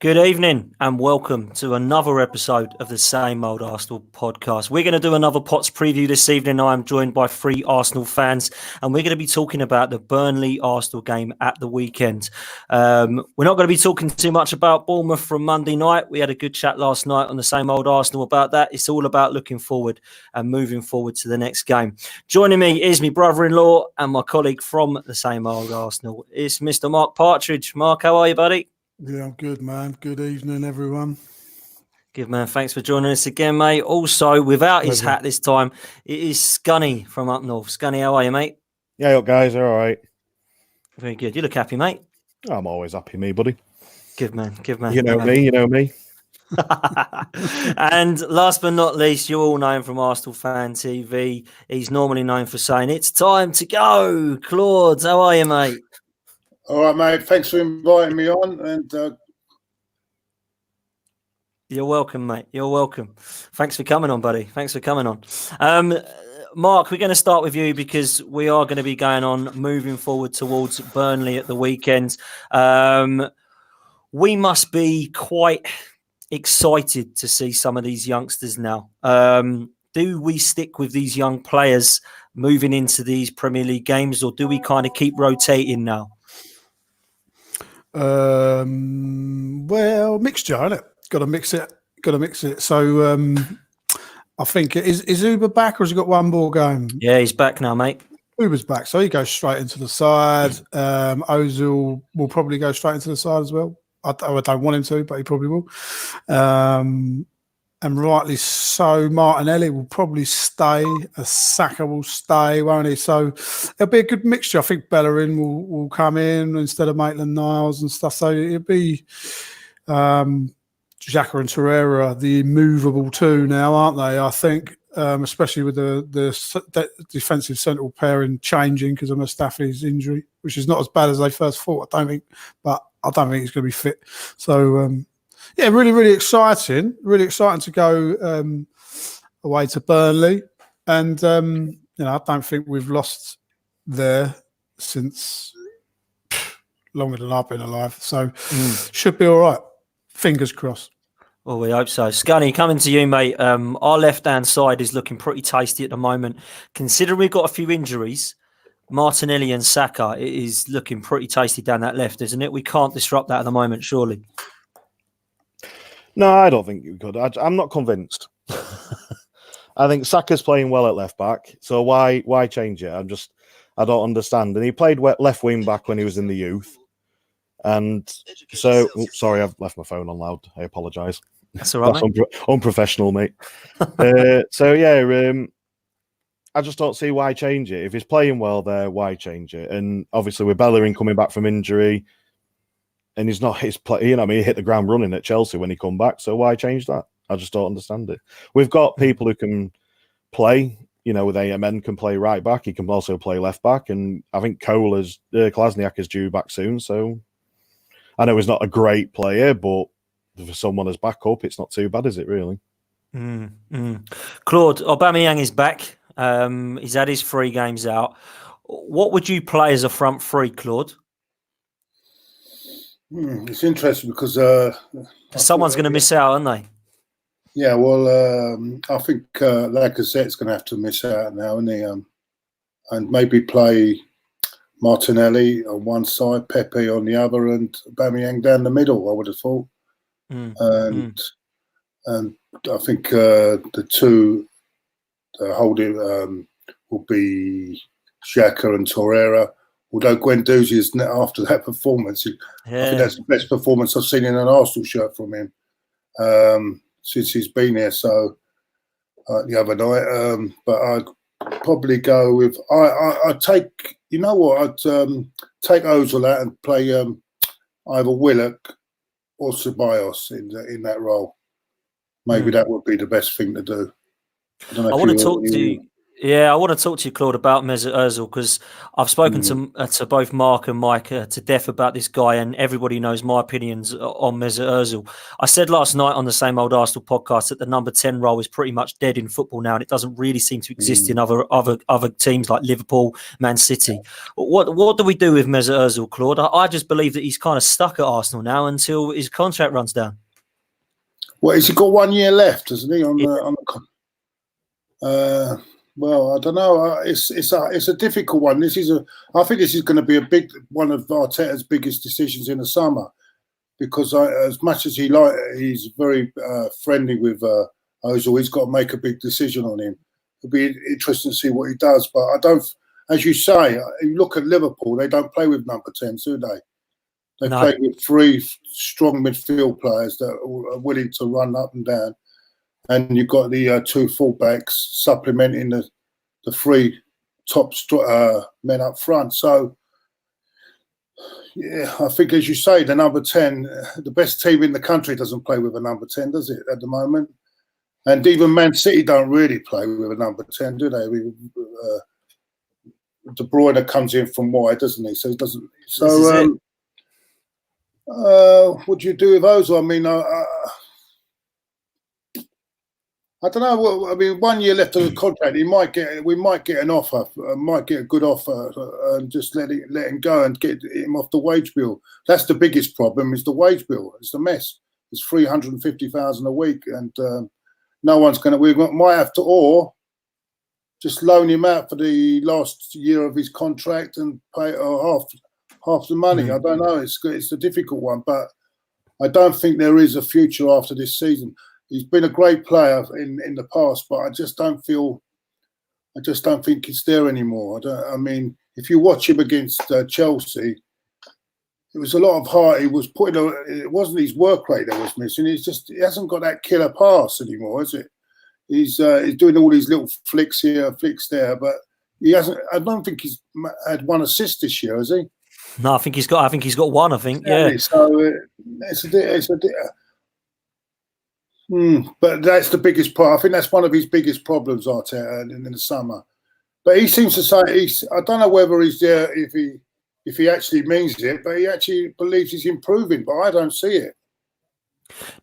Good evening and welcome to another episode of the Same Old Arsenal podcast. We're going to do another Pots preview this evening. I'm joined by three Arsenal fans and we're going to be talking about the Burnley Arsenal game at the weekend. We're not going to be talking too much about Bournemouth from Monday night. We had a good chat last night on the Same Old Arsenal about that. It's all about looking forward and moving forward to the next game. Joining me is my brother-in-law and my colleague from the Same Old Arsenal. It's Mr. Mark Partridge. Mark, how are you, buddy? Yeah, I'm good, man. Good evening, everyone. Good, man. Thanks for joining us again, mate. Also, without his hat this time, it is Scunny from up north. Scunny, how are you, mate? Yeah, guys, all right. Very good. You look happy, mate. I'm always happy, me, buddy. Good, man. Good, man. You know me. And last but not least, you all know him from Arsenal Fan TV. He's normally known for saying, "It's time to go." Claude, how are you, mate? All right, mate. Thanks for inviting me on. And You're welcome, mate. You're welcome. Thanks for coming on, buddy. Thanks for coming on. Mark, we're going to start with you because we are going to be going on moving forward towards Burnley at the weekend. We must be quite excited to see some of these youngsters now. Do we stick with these young players moving into these Premier League games, or do we kind of keep rotating now? Well, mixture, isn't it? Got to mix it. So I think is Uber back, or has he got one more game? Yeah, he's back now, mate. Uber's back, so he goes straight into the side. Özil will probably go straight into the side as well. I don't want him to, but he probably will. And rightly so, Martinelli will probably stay. Saka will stay, won't he? So it'll be a good mixture. I think Bellerin will come in instead of Maitland-Niles and stuff. So it'll be Xhaka and Torreira, the immovable two now, aren't they? I think, especially with the defensive central pairing changing because of Mustafi's injury, which is not as bad as they first thought, I don't think. But I don't think he's going to be fit. So, yeah, really, really exciting. Really exciting to go away to Burnley. And, I don't think we've lost there since longer than I've been alive. So, should be all right. Fingers crossed. Well, we hope so. Scunny, coming to you, mate. Our left-hand side is looking pretty tasty at the moment. Considering we've got a few injuries, Martinelli and Saka, it is looking pretty tasty down that left, isn't it? We can't disrupt that at the moment, surely. No, I don't think you could. I'm not convinced. I think Saka's playing well at left back, so why change it? I don't understand. And he played left wing back when he was in the youth, and so sorry, I've left my phone on loud. I apologise. That's all right. That's unprofessional, mate. I just don't see why change it. If he's playing well there, why change it? And obviously with Bellerin coming back from injury. And he's not his play, he hit the ground running at Chelsea when he come back. So why change that? I just don't understand it. We've got people who can play, with AMN can play right back. He can also play left back. And I think Klasniak is due back soon. So I know he's not a great player, but for someone as backup, it's not too bad, is it really? Claude, Aubameyang is back. He's had his 3 games out. What would you play as a front three, Claude? It's interesting because someone's going to miss out, aren't they? Yeah, well, I think Lacazette's going to have to miss out now, isn't he? And maybe play Martinelli on one side, Pepe on the other, and Aubameyang down the middle, I would have thought. And I think the two holding will be Xhaka and Torreira. Although Guendouzi is after that performance, I think that's the best performance I've seen in an Arsenal shirt from him since he's been here. So the other night, but I'd probably go with I'd take. You know what? I'd take Özil out and play either Willock or Ceballos in that role. Maybe that would be the best thing to do. I want to talk to you. Yeah, I want to talk to you, Claude, about Mesut Özil because I've spoken to both Mark and Mike to death about this guy, and everybody knows my opinions on Mesut Özil. I said last night on the Same Old Arsenal podcast that the number 10 role is pretty much dead in football now, and it doesn't really seem to exist in other teams like Liverpool, Man City. What do we do with Mesut Özil, Claude? I just believe that he's kind of stuck at Arsenal now until his contract runs down. Well, has he got 1 year left, hasn't he? Well, I don't know. It's a difficult one. I think this is going to be one of Arteta's biggest decisions in the summer, because as much as he's very friendly with Ozil, he's got to make a big decision on him. It'll be interesting to see what he does. But I don't, as you say, you look at Liverpool, they don't play with number 10s, do they? They play with 3 strong midfield players that are willing to run up and down. And you've got the 2 fullbacks supplementing the 3 top men up front. So, yeah, I think, as you say, the number 10, the best team in the country doesn't play with a number 10, does it, at the moment? And even Man City don't really play with a number 10, do they? De Bruyne comes in from wide, doesn't he? So he doesn't. So, what do you do with Ozil? I mean, I don't know. I mean, 1 year left of the contract. We might get an offer. Might get a good offer, and just let him go and get him off the wage bill. That's the biggest problem. Is the wage bill. It's the mess. It's $350,000 a week, and no one's going to. We might have to, or just loan him out for the last year of his contract and pay half the money. I don't know. It's a difficult one, but I don't think there is a future after this season. He's been a great player in the past, but I just don't think it's there anymore. I mean, if you watch him against Chelsea, it was a lot of heart. He was it wasn't his work rate that was missing. He hasn't got that killer pass anymore, is it? He's doing all these little flicks here, flicks there, but he hasn't. I don't think he's had 1 assist this year, has he? No, I think he's got 1. I think, yeah. So but that's the biggest part. I think that's one of his biggest problems, Arteta, in the summer. But he seems to say I don't know whether he's there if he actually means it, but he actually believes he's improving. But I don't see it.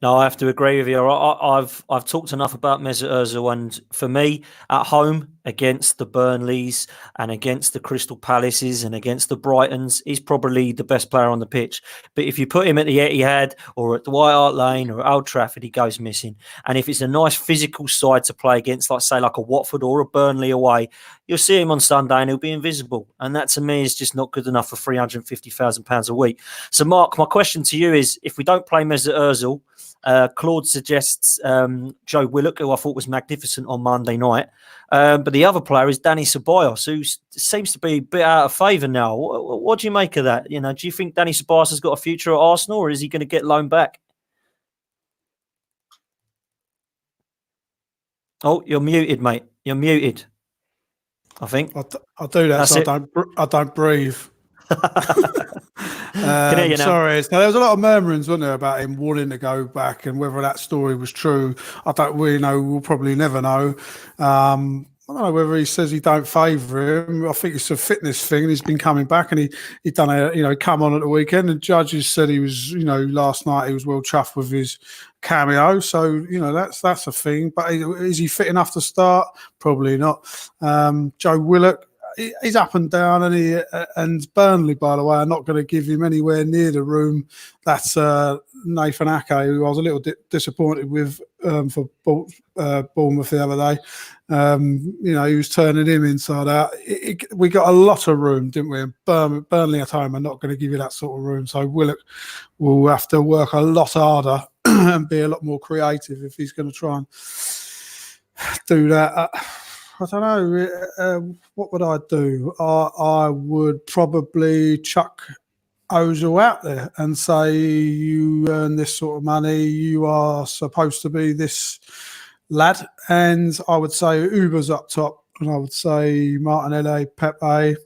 No, I have to agree with you. I've talked enough about Mesut Özil, and for me, at home against the Burnleys and against the Crystal Palaces and against the Brightons, he's probably the best player on the pitch. But if you put him at the Etihad or at the White Hart Lane or at Old Trafford, he goes missing. And if it's a nice physical side to play against, like a Watford or a Burnley away, you'll see him on Sunday and he'll be invisible. And that, to me, is just not good enough for £350,000 a week. So, Mark, my question to you is, if we don't play Mesut Özil, Claude suggests Joe Willock, who I thought was magnificent on Monday night. But the other player is Dani Ceballos, who seems to be a bit out of favour now. What do you make of that? You know, do you think Dani Ceballos has got a future at Arsenal, or is he going to get loaned back? Oh, you're muted, mate. You're muted. I think I'll do that. That's so I don't breathe. Sorry. So there was a lot of murmurings, wasn't there, about him wanting to go back, and whether that story was true, I don't really know. We'll probably never know. I don't know whether he says he don't favour him. I think it's a fitness thing, and he's been coming back, and he done come on at the weekend. And judges said he was, last night he was well chuffed with his cameo. So that's a thing. But is he fit enough to start? Probably not. Joe Willock, he's up and down, and Burnley, by the way, are not going to give him anywhere near the room. That's Nathan Ake, who I was a little disappointed with for Bournemouth the other day. He was turning him inside out. We got a lot of room, didn't we? And Burnley at home are not going to give you that sort of room. So Willock will have to work a lot harder and be a lot more creative if he's going to try and do that. I don't know. What would I do? I would probably chuck Ozil out there and say, you earn this sort of money, you are supposed to be this lad. And I would say Uber's up top, and I would say Martinelli, Pepe. I'd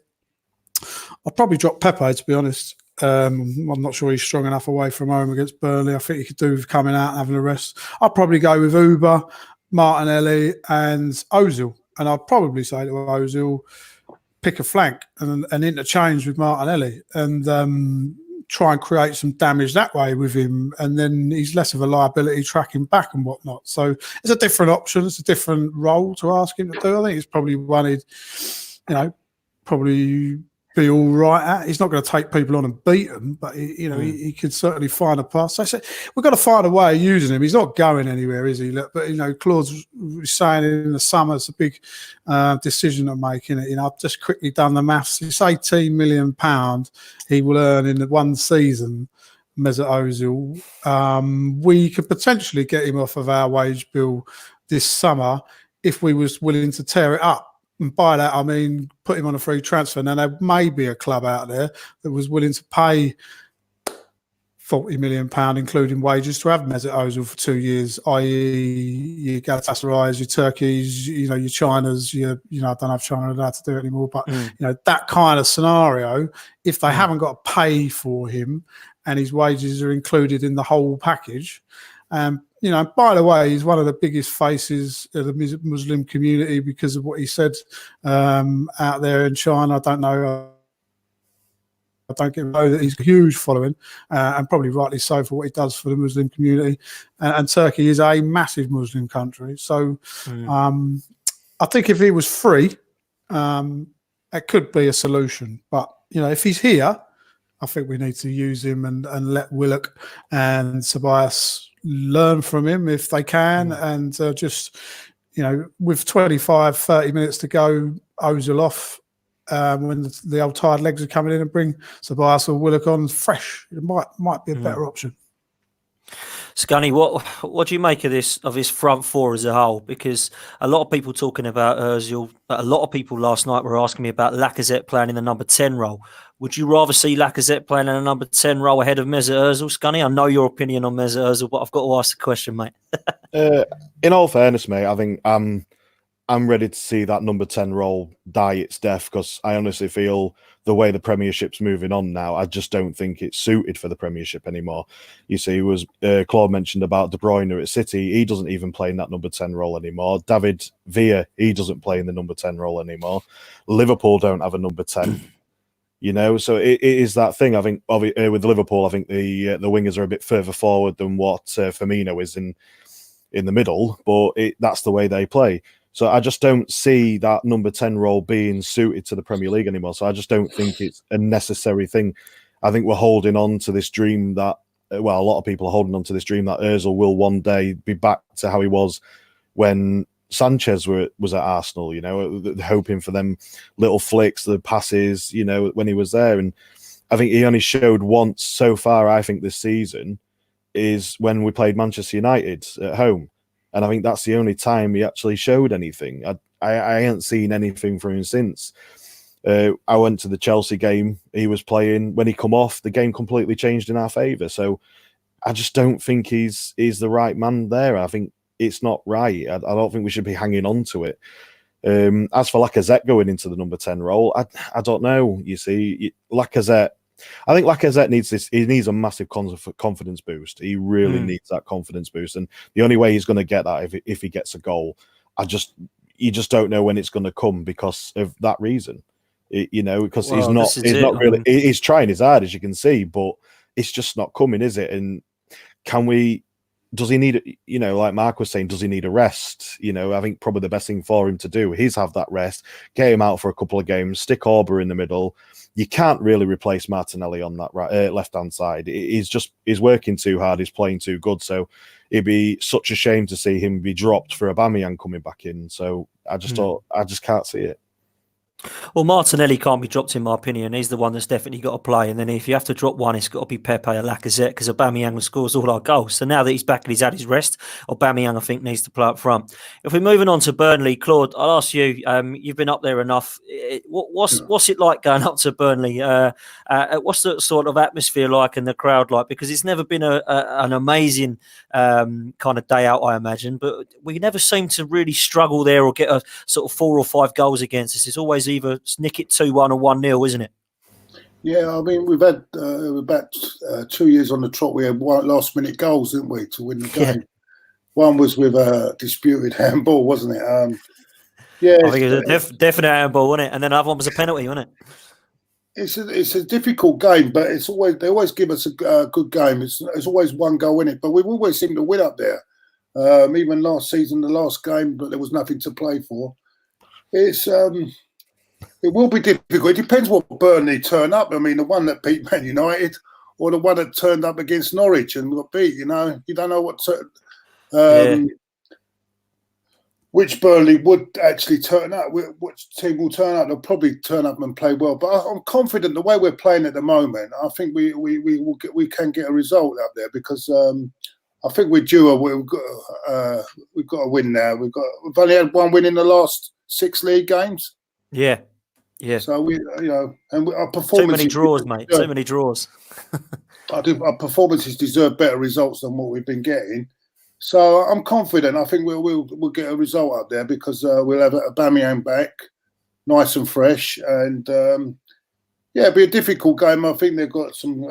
probably drop Pepe, to be honest. I'm not sure he's strong enough away from home against Burnley. I think he could do with coming out and having a rest. I'd probably go with Uber, Martinelli and Ozil. and I'd probably say to Ozil, pick a flank and interchange with Martinelli and try and create some damage that way with him, and then he's less of a liability tracking back and whatnot. So it's a different option. It's a different role to ask him to do. I think he's probably wanted, probably be all right at. He's not going to take people on and beat them, but he could certainly find a pass. So we've got to find a way of using him. He's not going anywhere, is he? Look, but Claude's saying in the summer it's a big decision to make. I've just quickly done the maths. It's £18 million he will earn in the one season. Mesut Özil. We could potentially get him off of our wage bill this summer if we was willing to tear it up. And by that, I mean, put him on a free transfer. Now, there may be a club out there that was willing to pay £40 million, including wages, to have Mesut Özil for 2 years, i.e. your Galatasarays, your Turkeys, your Chinas, I don't know if China are allowed to do it anymore, but, that kind of scenario, if they haven't got to pay for him and his wages are included in the whole package, by the way, he's one of the biggest faces of the Muslim community because of what he said out there in China. I don't know. I don't get to know that he's a huge following, and probably rightly so for what he does for the Muslim community. And Turkey is a massive Muslim country. So I think if he was free, it could be a solution. But, if he's here, I think we need to use him and let Willock and Tobias learn from him if they can, and just with 25 30 minutes to go, Ozil off when the old tired legs are coming in, and bring Tobias or Willock on fresh. It might be a better option. Scunny, what do you make of his front four as a whole? Because a lot of people talking about Özil, but a lot of people last night were asking me about Lacazette playing in the number 10 role. Would you rather see Lacazette playing in a number 10 role ahead of Mesut Özil, Scunny? I know your opinion on Mesut Özil, but I've got to ask the question, mate. In all fairness, mate, I think I'm ready to see that number 10 role die its death, because I honestly feel the way the Premiership's moving on now, I just don't think it's suited for the Premiership anymore. You see, Claude mentioned about De Bruyne at City. He doesn't even play in that number 10 role anymore. David Villa, he doesn't play in the number 10 role anymore. Liverpool don't have a number 10. So it is that thing. I think with Liverpool, I think the wingers are a bit further forward than what Firmino is in the middle, but that's the way they play. So I just don't see that number 10 role being suited to the Premier League anymore. So I just don't think it's a necessary thing. I think we're holding on to this dream that, a lot of people are holding on to this dream that Özil will one day be back to how he was when Sanchez was at Arsenal, hoping for them little flicks, the passes, when he was there. And I think he only showed once so far, I think, this season, is when we played Manchester United at home. And I think that's the only time he actually showed anything. I ain't seen anything from him since. I went to the Chelsea game he was playing. When he come off, the game completely changed in our favour. So I just don't think he's the right man there. I think it's not right. I don't think we should be hanging on to it. As for Lacazette going into the number 10 role, I don't know. You see, Lacazette, I think Lacazette needs a massive confidence boost. He really needs that confidence boost. And the only way he's going to get that if he gets a goal, you just don't know when it's going to come because of that reason. Because he's not really, he's trying his hard, as you can see, but it's just not coming, is it? And does he need, like Mark was saying, does he need a rest? I think probably the best thing for him to do is have that rest, get him out for a couple of games, stick Auber in the middle. You can't really replace Martinelli on that left-hand side. He's working too hard. He's playing too good. So it'd be such a shame to see him be dropped for Aubameyang coming back in. So I just can't see it. Well, Martinelli can't be dropped, in my opinion. He's the one that's definitely got to play. And then if you have to drop one, it's got to be Pepe or Lacazette, because Aubameyang scores all our goals. So now that he's back and he's had his rest, Aubameyang, I think, needs to play up front. If we're moving on to Burnley, Claude, I'll ask you, you've been up there enough. What's it like going up to Burnley? What's the sort of atmosphere like and the crowd like? Because it's never been an amazing kind of day out, I imagine. But we never seem to really struggle there or get a sort of 4 or 5 goals against us. It's always either nick it 2-1 or 1-0, isn't it? Yeah, I mean, we've had about 2 years on the trot. We had last-minute goals, didn't we, to win the game? One was with a disputed handball, wasn't it? Yeah, I think it was a definite handball, wasn't it? And then the other one was a penalty, wasn't it? it's a difficult game, but they always give us a good game. It's always one goal in it, but we always seem to win up there. Even last season, the last game, but there was nothing to play for. It will be difficult. It depends what Burnley turn up. I mean, the one that beat Man United or the one that turned up against Norwich and got beat. You don't know which Burnley would actually turn up. Which team will turn up? They'll probably turn up and play well. But I'm confident the way we're playing at the moment. I think we can get a result up there because I think we're due. We've got a win now. We've only had one win in the last 6 league games. Yeah. So and our performances. Too many draws, mate. Too many draws. Our performances deserve better results than what we've been getting. So I'm confident. I think we'll get a result up there because we'll have Aubameyang back, nice and fresh, and it'll be a difficult game. I think they've got some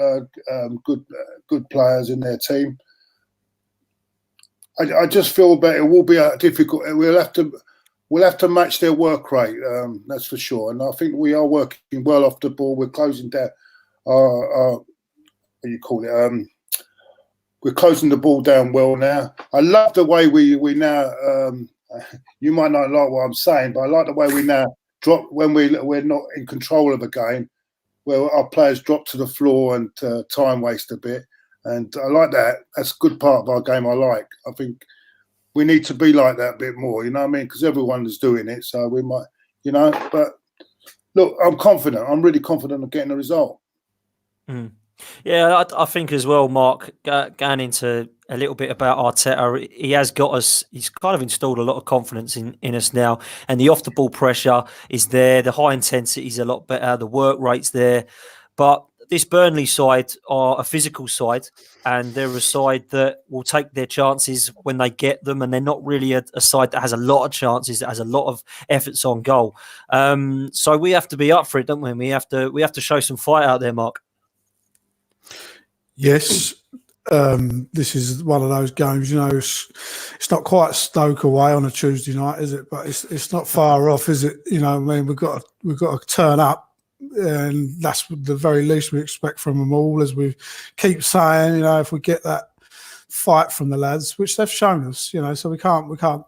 good players in their team. I just feel that it will be a difficult. We'll have to match their work rate. That's for sure. And I think we are working well off the ball. We're closing down our what do you call it? We're closing the ball down well now. I love the way we now. You might not like what I'm saying, but I like the way we now drop when we're not in control of a game, where our players drop to the floor and time waste a bit. And I like that. That's a good part of our game. I think we need to be like that a bit more. You know what I mean? Because everyone is doing it, so we might. But look, I'm confident. I'm really confident of getting a result. Mm. Yeah, I think as well, Mark, going into a little bit about Arteta, he has got us, he's kind of installed a lot of confidence in us now. And the off-the-ball pressure is there. The high intensity is a lot better. The work rate's there. But this Burnley side are a physical side, and they're a side that will take their chances when they get them, and they're not really a side that has a lot of chances, that has a lot of efforts on goal. So we have to be up for it, don't we? We have to show some fight out there, Mark. Yes, this is one of those games. It's not quite Stoke away on a Tuesday night, is it? But it's not far off, is it? I mean, we've got to turn up, and that's the very least we expect from them all. As we keep saying, if we get that fight from the lads, which they've shown us, so we can't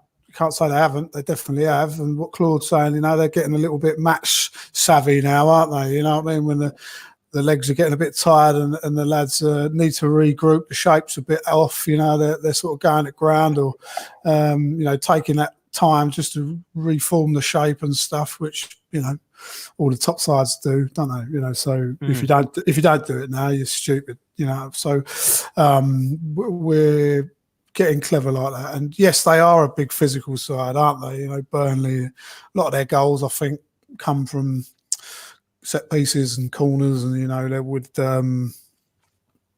say they haven't. They definitely have. And what Claude's saying, they're getting a little bit match savvy now, aren't they? You know what I mean? When the legs are getting a bit tired and the lads need to regroup. The shape's a bit off, they're sort of going at ground or, taking that time just to reform the shape and stuff, which, all the top sides do, don't they? So if you don't do it now, you're stupid, So we're getting clever like that. And yes, they are a big physical side, aren't they? Burnley, a lot of their goals, I think, come from set pieces and corners, and they would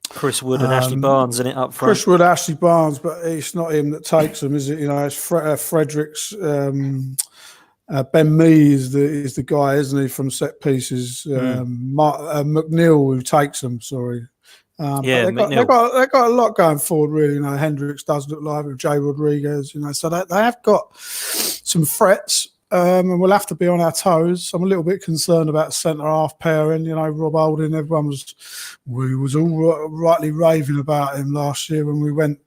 Chris Wood and Ashley Barnes in it up front. Chris Wood, Ashley Barnes, but it's not him that takes them, is it? It's Fredericks. Ben Mee is the guy, isn't he, from set pieces? McNeil who takes them. Sorry. They've got a lot going forward, really. Hendricks does look like with Jay Rodriguez. So they have got some threats. And we'll have to be on our toes. I'm a little bit concerned about centre-half pairing. Rob Holding, we was all rightly raving about him last year when we went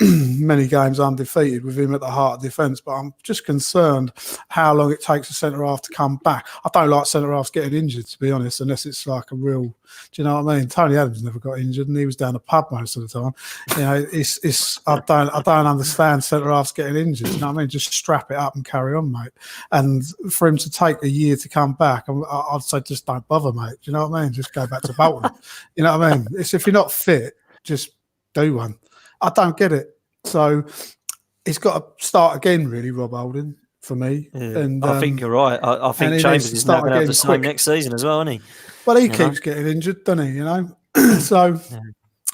many games undefeated with him at the heart of defence. But I'm just concerned how long it takes a centre-half to come back. I don't like centre-halves getting injured, to be honest, unless it's like a real... Do you know what I mean? Tony Adams never got injured and he was down the pub most of the time. I don't understand centre-halves getting injured. You know what I mean? Just strap it up and carry on, mate. And for him to take a year to come back, I'd say just don't bother, mate. Do you know what I mean? Just go back to Bolton. You know what I mean? It's if you're not fit, just do one. I don't get it. So he's got to start again, really, Rob Holding, for me. Yeah, and I think you're right. I think Chambers is not going to have the same next season as well, isn't he? Well, he keeps getting injured, doesn't he? So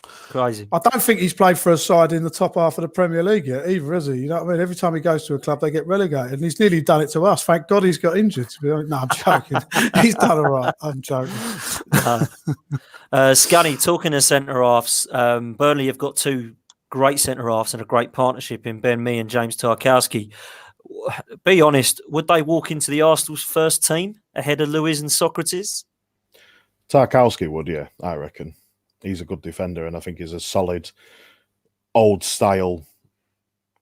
crazy. I don't think he's played for a side in the top half of the Premier League yet either, has he? You know what I mean? Every time he goes to a club, they get relegated. And he's nearly done it to us. Thank God he's got injured. No, I'm joking. He's done all right. I'm joking. Scunny, talking to centre-halves, Burnley have got two great centre-halves and a great partnership in Ben Mee and James Tarkowski. be honest, would they walk into the Arsenal's first team ahead of Luiz and Socrates? Tarkowski would, yeah, I reckon. He's a good defender, and I think he's a solid, old-style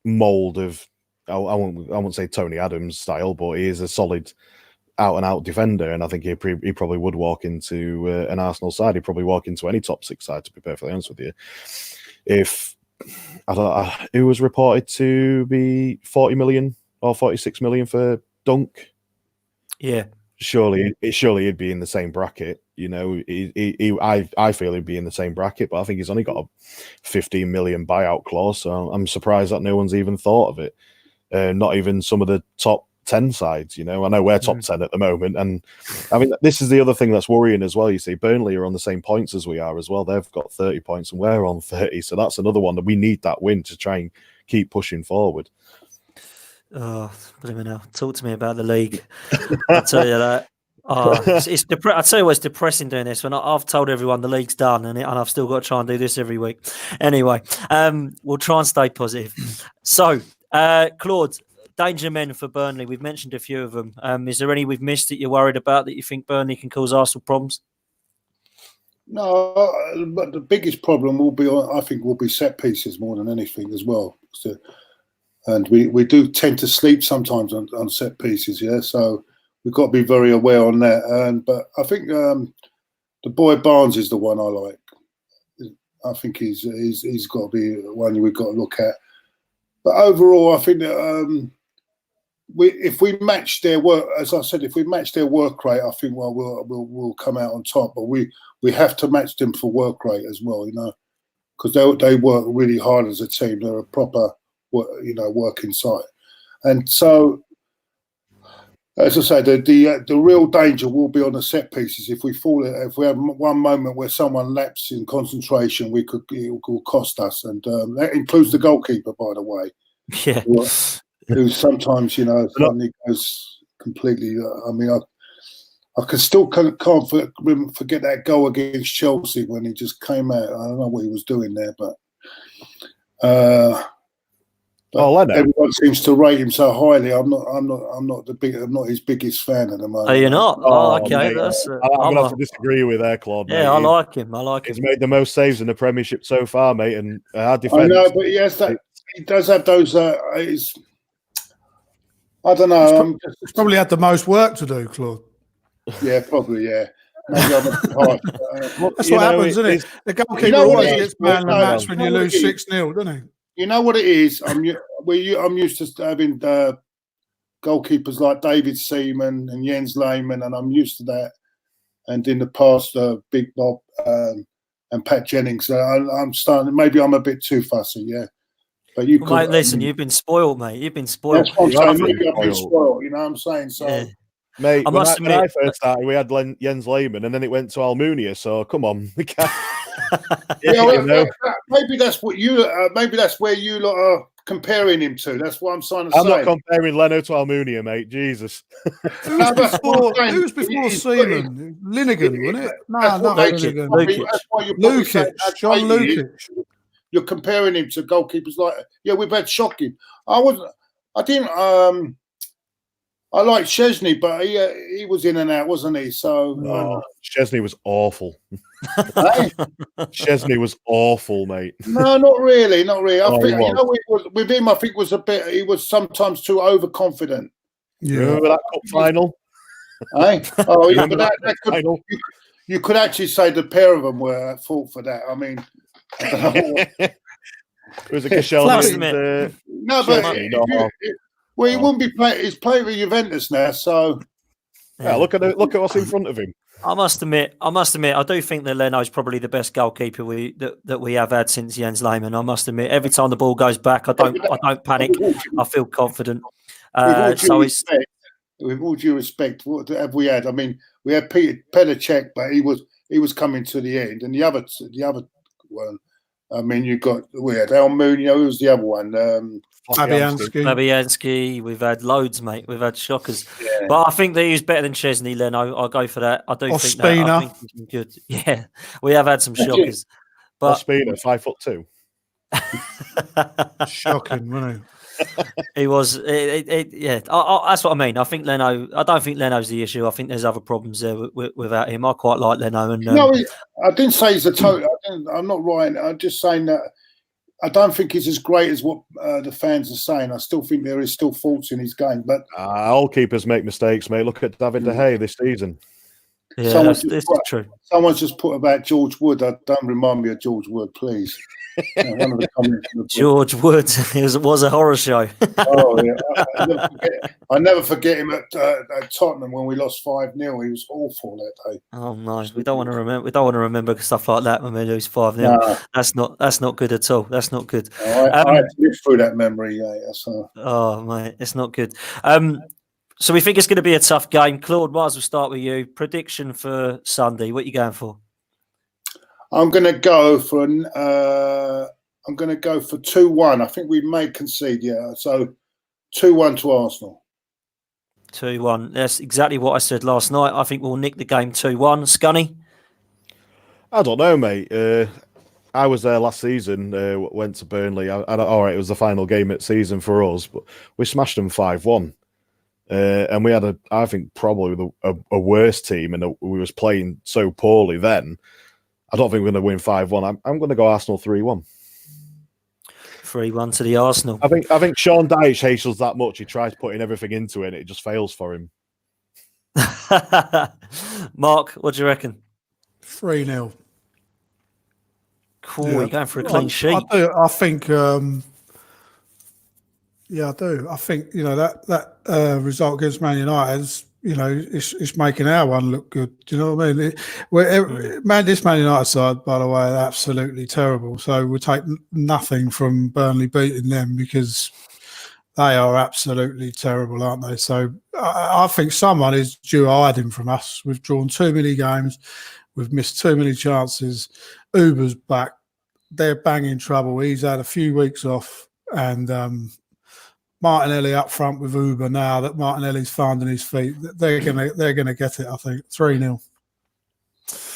mould of, I won't say Tony Adams style, but he is a solid, out-and-out defender, and I think he probably would walk into an Arsenal side. He'd probably walk into any top six side, to be perfectly honest with you. If, I don't know, who was reported to be 40 million or 46 million for Dunk? Yeah. Surely he'd be in the same bracket. You know, I feel he'd be in the same bracket, but I think he's only got a 15 million buyout clause, so I'm surprised that no one's even thought of it. Not even some of the top 10 sides, you know. I know we're top 10 at the moment, and I mean, this is the other thing that's worrying as well. You see, Burnley are on the same points as we are as well. They've got 30 points and we're on 30, so that's another one that we need that win to try and keep pushing forward. Oh, blimey now. Talk to me about the league. I'll tell you that. Oh, it's I tell you what, it's depressing doing this when I've told everyone the league's done and I've still got to try and do this every week. Anyway, we'll try and stay positive. So, Claude, danger men for Burnley. We've mentioned a few of them. Is there any we've missed that you're worried about that you think Burnley can cause Arsenal problems? No, but the biggest problem will be set pieces more than anything as well. So, and we do tend to sleep sometimes on set pieces, yeah. So we've got to be very aware on that. But I think the boy Barnes is the one I like. I think he's got to be one we've got to look at. But overall, I think that if we match their work, as I said, if we match their work rate, I think we'll come out on top. But we have to match them for work rate as well, you know, because they work really hard as a team. They're a proper working site, and so as I say, the real danger will be on the set pieces. If we have one moment where someone lapses in concentration, it will cost us, and that includes the goalkeeper, by the way. Yeah, who sometimes suddenly goes completely. I mean, I can't forget that goal against Chelsea when he just came out. I don't know what he was doing there, but everyone seems to rate him so highly. I'm not his biggest fan at the moment. Are you not? Oh, okay. Mate, I'm gonna have to disagree with there, Claude. Yeah, mate. I like him. He's made the most saves in the Premiership so far, mate, and our defense. I know, but yes, he does have those. I don't know. He's probably had the most work to do, Claude. Yeah, probably. Yeah. Maybe I'm harsh, that's what happens, isn't it? The goalkeeper always gets man of the match when you lose 6-0, doesn't he? You know what it is? I'm used to having goalkeepers like David Seaman and Jens Lehmann, and I'm used to that. And in the past, Big Bob and Pat Jennings. I'm starting. Maybe I'm a bit too fussy, yeah. But mate, listen, you've been spoiled, mate. You've been spoiled. That's what I'm saying. Maybe I've been spoiled. You know what I'm saying? So. Yeah. Mate, when I first started, we had Jens Lehmann, and then it went to Almunia. So come on, we can't. Maybe that's what you. Maybe that's where you lot are comparing him to. That's what I'm trying to say. I'm not comparing Leno to Almunia, mate. Jesus. Who's before Seaman? Linegan, wasn't it? No, not Linegan. Lukic. John Lukic. You're comparing him to goalkeepers like. Yeah, we've had shocking. I like Szczesny, but he was in and out, wasn't he? So Szczesny was awful. Szczesny was awful, mate. No, not really. I think with him, I think he was sometimes too overconfident. Yeah. Remember that cup final? Oh, yeah, but you could actually say the pair of them were at fault for that. I mean, I don't know it was a Koscielny. No, but. Well, he wouldn't be playing. He's playing with Juventus now, so yeah. Look at what's in front of him. I must admit, I do think that Leno's probably the best goalkeeper that we have had since Jens Lehmann. I must admit, every time the ball goes back, I don't panic. I feel confident. With all due respect, what have we had? I mean, we had Peter Petacek, but he was coming to the end, and the other one. I mean, we had Almunia. Who was the other one? Fabianski. We've had loads, mate. We've had shockers. Yeah. But I think that he's better than Szczesny, Leno. I'll go for that. I do think that. I think he's good. Yeah, we have had some shockers. But Ospina, 5'2". Shocking, wasn't He was. Yeah, that's what I mean. I don't think Leno's the issue. I think there's other problems there without him. I quite like Leno. And No, I didn't say he's a total. I'm not right. I'm just saying that I don't think he's as great as what the fans are saying. I still think there is still faults in his game. But all keepers make mistakes, mate. Look at David De Gea this season. Yeah, that's true. Someone's just put about George Wood. Don't remind me of George Wood, please. One of the comments George Wood was a horror show. Oh yeah, I never forget him at Tottenham when we lost 5-0. He was awful that day. Oh no, we don't want to remember. We don't want to remember stuff like that when we lose 5-0. No. That's not good at all. That's not good. I had to live through that memory. Yeah, Oh mate, it's not good. So we think it's going to be a tough game. Claude, might as well start with you. Prediction for Sunday. What are you going for? I'm going to go for 2-1. I think we may concede. Yeah, so 2-1 to Arsenal. 2-1. That's exactly what I said last night. I think we'll nick the game 2-1. Scunny? I don't know, mate. I was there last season. Went to Burnley. All right, it was the final game at season for us, but we smashed them 5-1. And we had I think probably a worse team, and we was playing so poorly then. I don't think we're going to win 5-1. I'm going to go Arsenal 3-1. 3-1 to the Arsenal. I think Sean Dyche hates us that much. He tries putting everything into it, and it just fails for him. Mark, what do you reckon? 3-0. Cool. You're going for a clean sheet. I think. Yeah, I do. I think that result against Man United, it's making our one look good. Do you know what I mean? This Man United side, by the way, are absolutely terrible. So we take nothing from Burnley beating them because they are absolutely terrible, aren't they? So I think someone is due hiding from us. We've drawn too many games. We've missed too many chances. Uber's back. They're banging trouble. He's had a few weeks off, and Martinelli up front with Uber now that Martinelli's finding his feet. They're gonna get it. I think 3-0.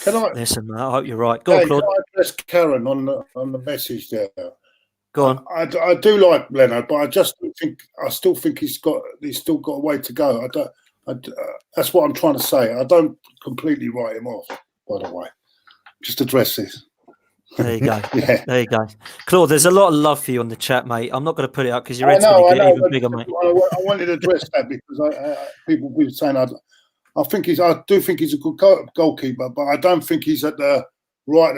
Can I listen? I hope you're right. Go on, Claude. Can I address Karen on the message there? Go on. I do like Leno, but I still think he's still got a way to go. That's what I'm trying to say. I don't completely write him off. By the way, just address this. There you go. Yeah. There you go. Claude, there's a lot of love for you on the chat, mate. I'm not going to put it up because your head's going to get even bigger, mate. I wanted to address that because people were saying I do think he's a good goalkeeper, but I don't think he's at the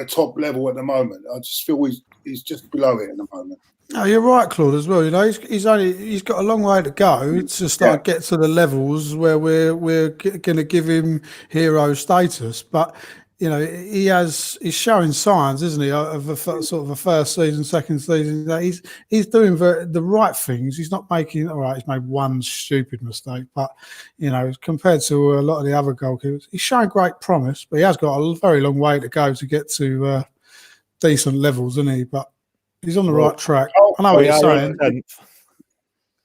top level at the moment. I just feel he's just below it at the moment. No, you're right, Claude, as well. He's got a long way to go. It's just get to the levels where we're going to give him hero status, but. He's showing signs, isn't he, of a sort of a first season, second season. He's doing the right things. He's not making he's made one stupid mistake, but compared to a lot of the other goalkeepers, he's showing great promise. But he has got a very long way to go to get to decent levels, isn't he? But he's on the right track. I know what you're saying.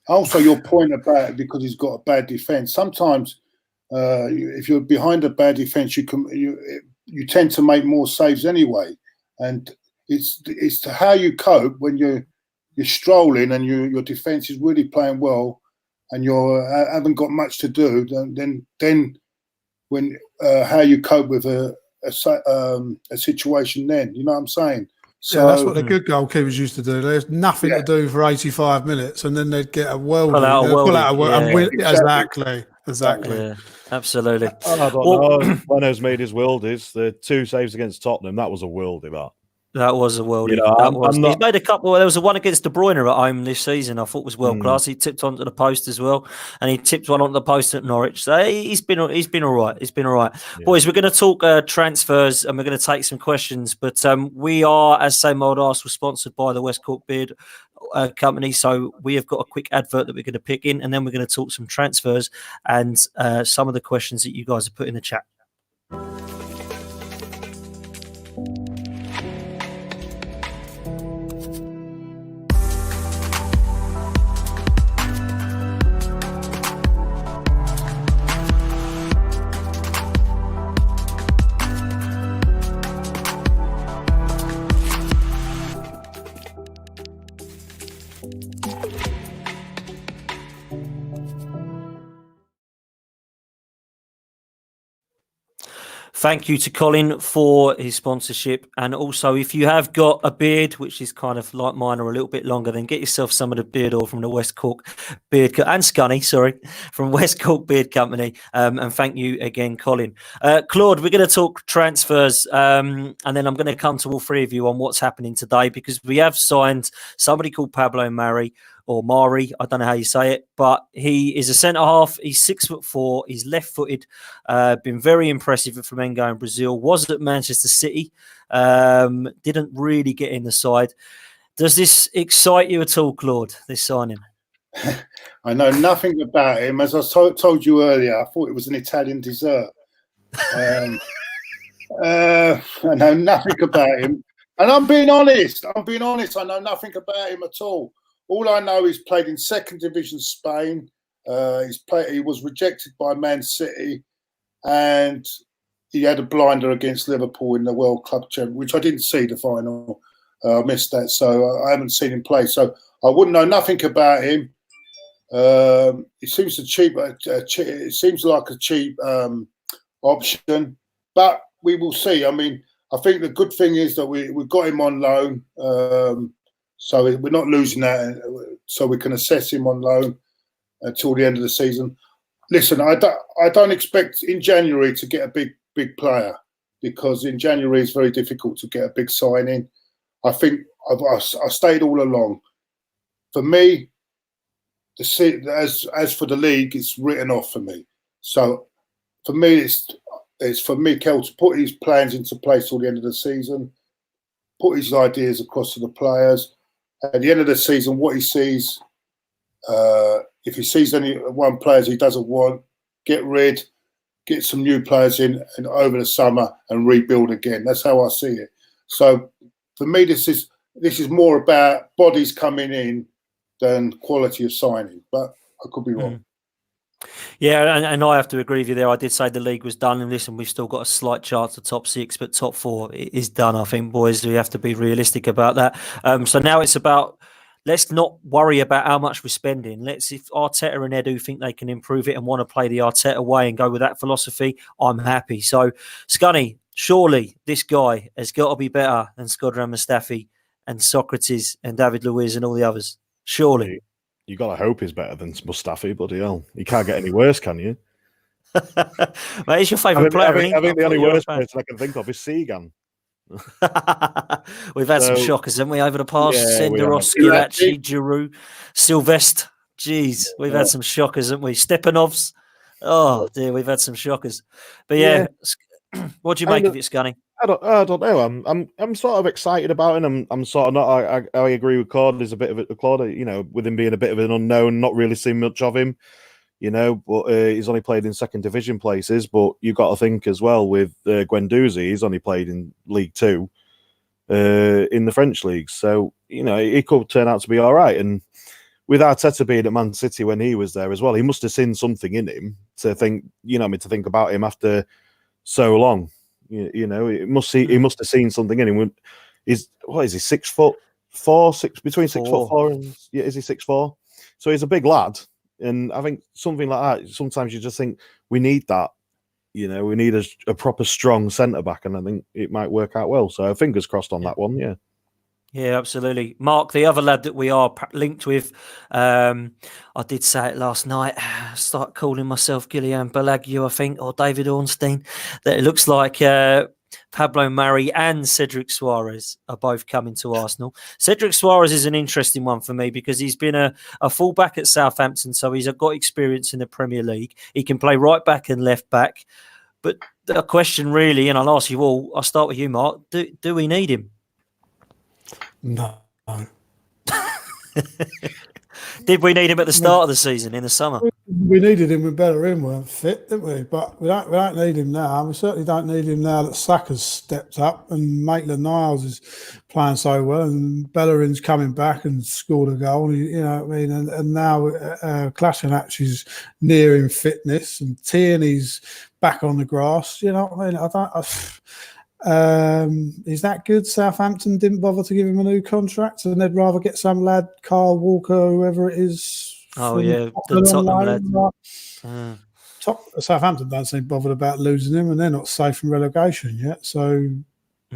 Also, your point about it, because he's got a bad defence. Sometimes, if you're behind a bad defence, you tend to make more saves anyway, and it's how you cope when you're strolling and your defence is really playing well, and you haven't got much to do. Then when how you cope with a situation, then you know what I'm saying. So that's what the good goalkeepers used to do. There's nothing to do for 85 minutes, and then they'd get a worldie. Pull out a worldie and win. Exactly. Yeah, absolutely. I don't know. Leno's made his worldies. The 2 saves against Tottenham, that was a worldie, That was a worldie. He's made a couple. There was one against De Bruyne at home this season. I thought was world class. He tipped onto the post as well, and he tipped one onto the post at Norwich. So he's been all right. Yeah. Boys, we're going to talk transfers and we're going to take some questions. But we are, as Same Old Arsenal, sponsored by the West Cork Beard Company. So we have got a quick advert that we're going to pick in, and then we're going to talk some transfers and some of the questions that you guys have put in the chat. Thank you to Colin for his sponsorship. And also, if you have got a beard, which is kind of like mine or a little bit longer, then get yourself some of the beard oil from the West Cork Beard and Scunny, from West Cork Beard Company. And thank you again, Colin. Claude, we're going to talk transfers, and then I'm going to come to all three of you on what's happening today, because we have signed somebody called Pablo Mari, or Mari, I don't know how you say it, but he is a centre-half. He's 6'4". He's left-footed. Been very impressive at Flamengo in Brazil. Was at Manchester City. Didn't really get in the side. Does this excite you at all, Claude, this signing? I know nothing about him. As I told you earlier, I thought it was an Italian dessert. I know nothing about him. And I'm being honest. I know nothing about him at all. All I know is played in second division Spain. He was rejected by Man City, and he had a blinder against Liverpool in the World Club Championship, which I didn't see the final. I missed that, so I haven't seen him play. So I wouldn't know nothing about him. It seems it seems like a cheap option, but we will see. I mean, I think the good thing is that we've got him on loan. So we're not losing that, so we can assess him on loan until the end of the season. Listen, I don't expect in January to get a big player, because in January it's very difficult to get a big signing. I think I've stayed all along. For me, as for the league, it's written off for me. So for me, it's for Mikel to put his plans into place till the end of the season, put his ideas across to the players. At the end of the season, what he sees, if he sees any one players he doesn't want, get some new players in, and over the summer and rebuild again. That's how I see it. So for me, this is more about bodies coming in than quality of signing. But I could be wrong. Yeah, and I have to agree with you there. I did say the league was done, and listen, we've still got a slight chance of top six, but top four is done. I think, boys, we have to be realistic about that. So now it's about, let's not worry about how much we're spending. If Arteta and Edu think they can improve it and want to play the Arteta way and go with that philosophy, I'm happy. So, Scunny, surely this guy has got to be better than Shkodran Mustafi and Socrates and David Luiz and all the others. Surely. You got to hope he's better than Mustafi, bloody hell. You can't get any worse, can you? Mate, he's your favourite player. I think the only worst person I can think of is Segan. We've had some shockers, haven't we, over the past? Senderos, Skirachi, Giroud, Sylvestre. Jeez, we've had some shockers, haven't we? Stepanovs. Oh, dear, we've had some shockers. But yeah. What do you make of it, Scunny? I don't know. I'm sort of excited about it. I'm sort of not. I agree with Claude. There's a bit of it. Claude, with him being a bit of an unknown, not really seen much of him. But he's only played in second division places. But you've got to think as well with Guendouzi, he's only played in League Two, in the French league. So he could turn out to be all right. And with Arteta being at Man City when he was there as well, he must have seen something in him to think, to think about him after so long. He must have seen something in him. Is he 6 foot 4? Between 6 foot 4 and is he 6'4"? So he's a big lad, and I think something like that. Sometimes you just think we need that. We need a proper strong centre back, and I think it might work out well. So fingers crossed on that one. Yeah. Yeah, absolutely. Mark, the other lad that we are linked with, I did say it last night, start calling myself Guillaume Balaguio, I think, or David Ornstein, that it looks like Pablo Mari and Cedric Suarez are both coming to Arsenal. Cedric Suarez is an interesting one for me because he's been a fullback at Southampton, so he's got experience in the Premier League. He can play right back and left back. But the question really, and I'll ask you all, I'll start with you, Mark, do we need him? No. Did we need him at the start of the season in the summer? We needed him when Bellerin weren't fit, didn't we? But we don't need him now. We certainly don't need him now that Saka's stepped up and Maitland-Niles is playing so well, and Bellerin's coming back and scored a goal. And now Kolasinac is near in fitness, and Tierney's back on the grass. You know what I mean? Is that good? Southampton didn't bother to give him a new contract, and they'd rather get some lad, Carl Walker, whoever it is. Oh yeah, the Tottenham lad. Southampton don't seem bothered about losing him, and they're not safe from relegation yet. So,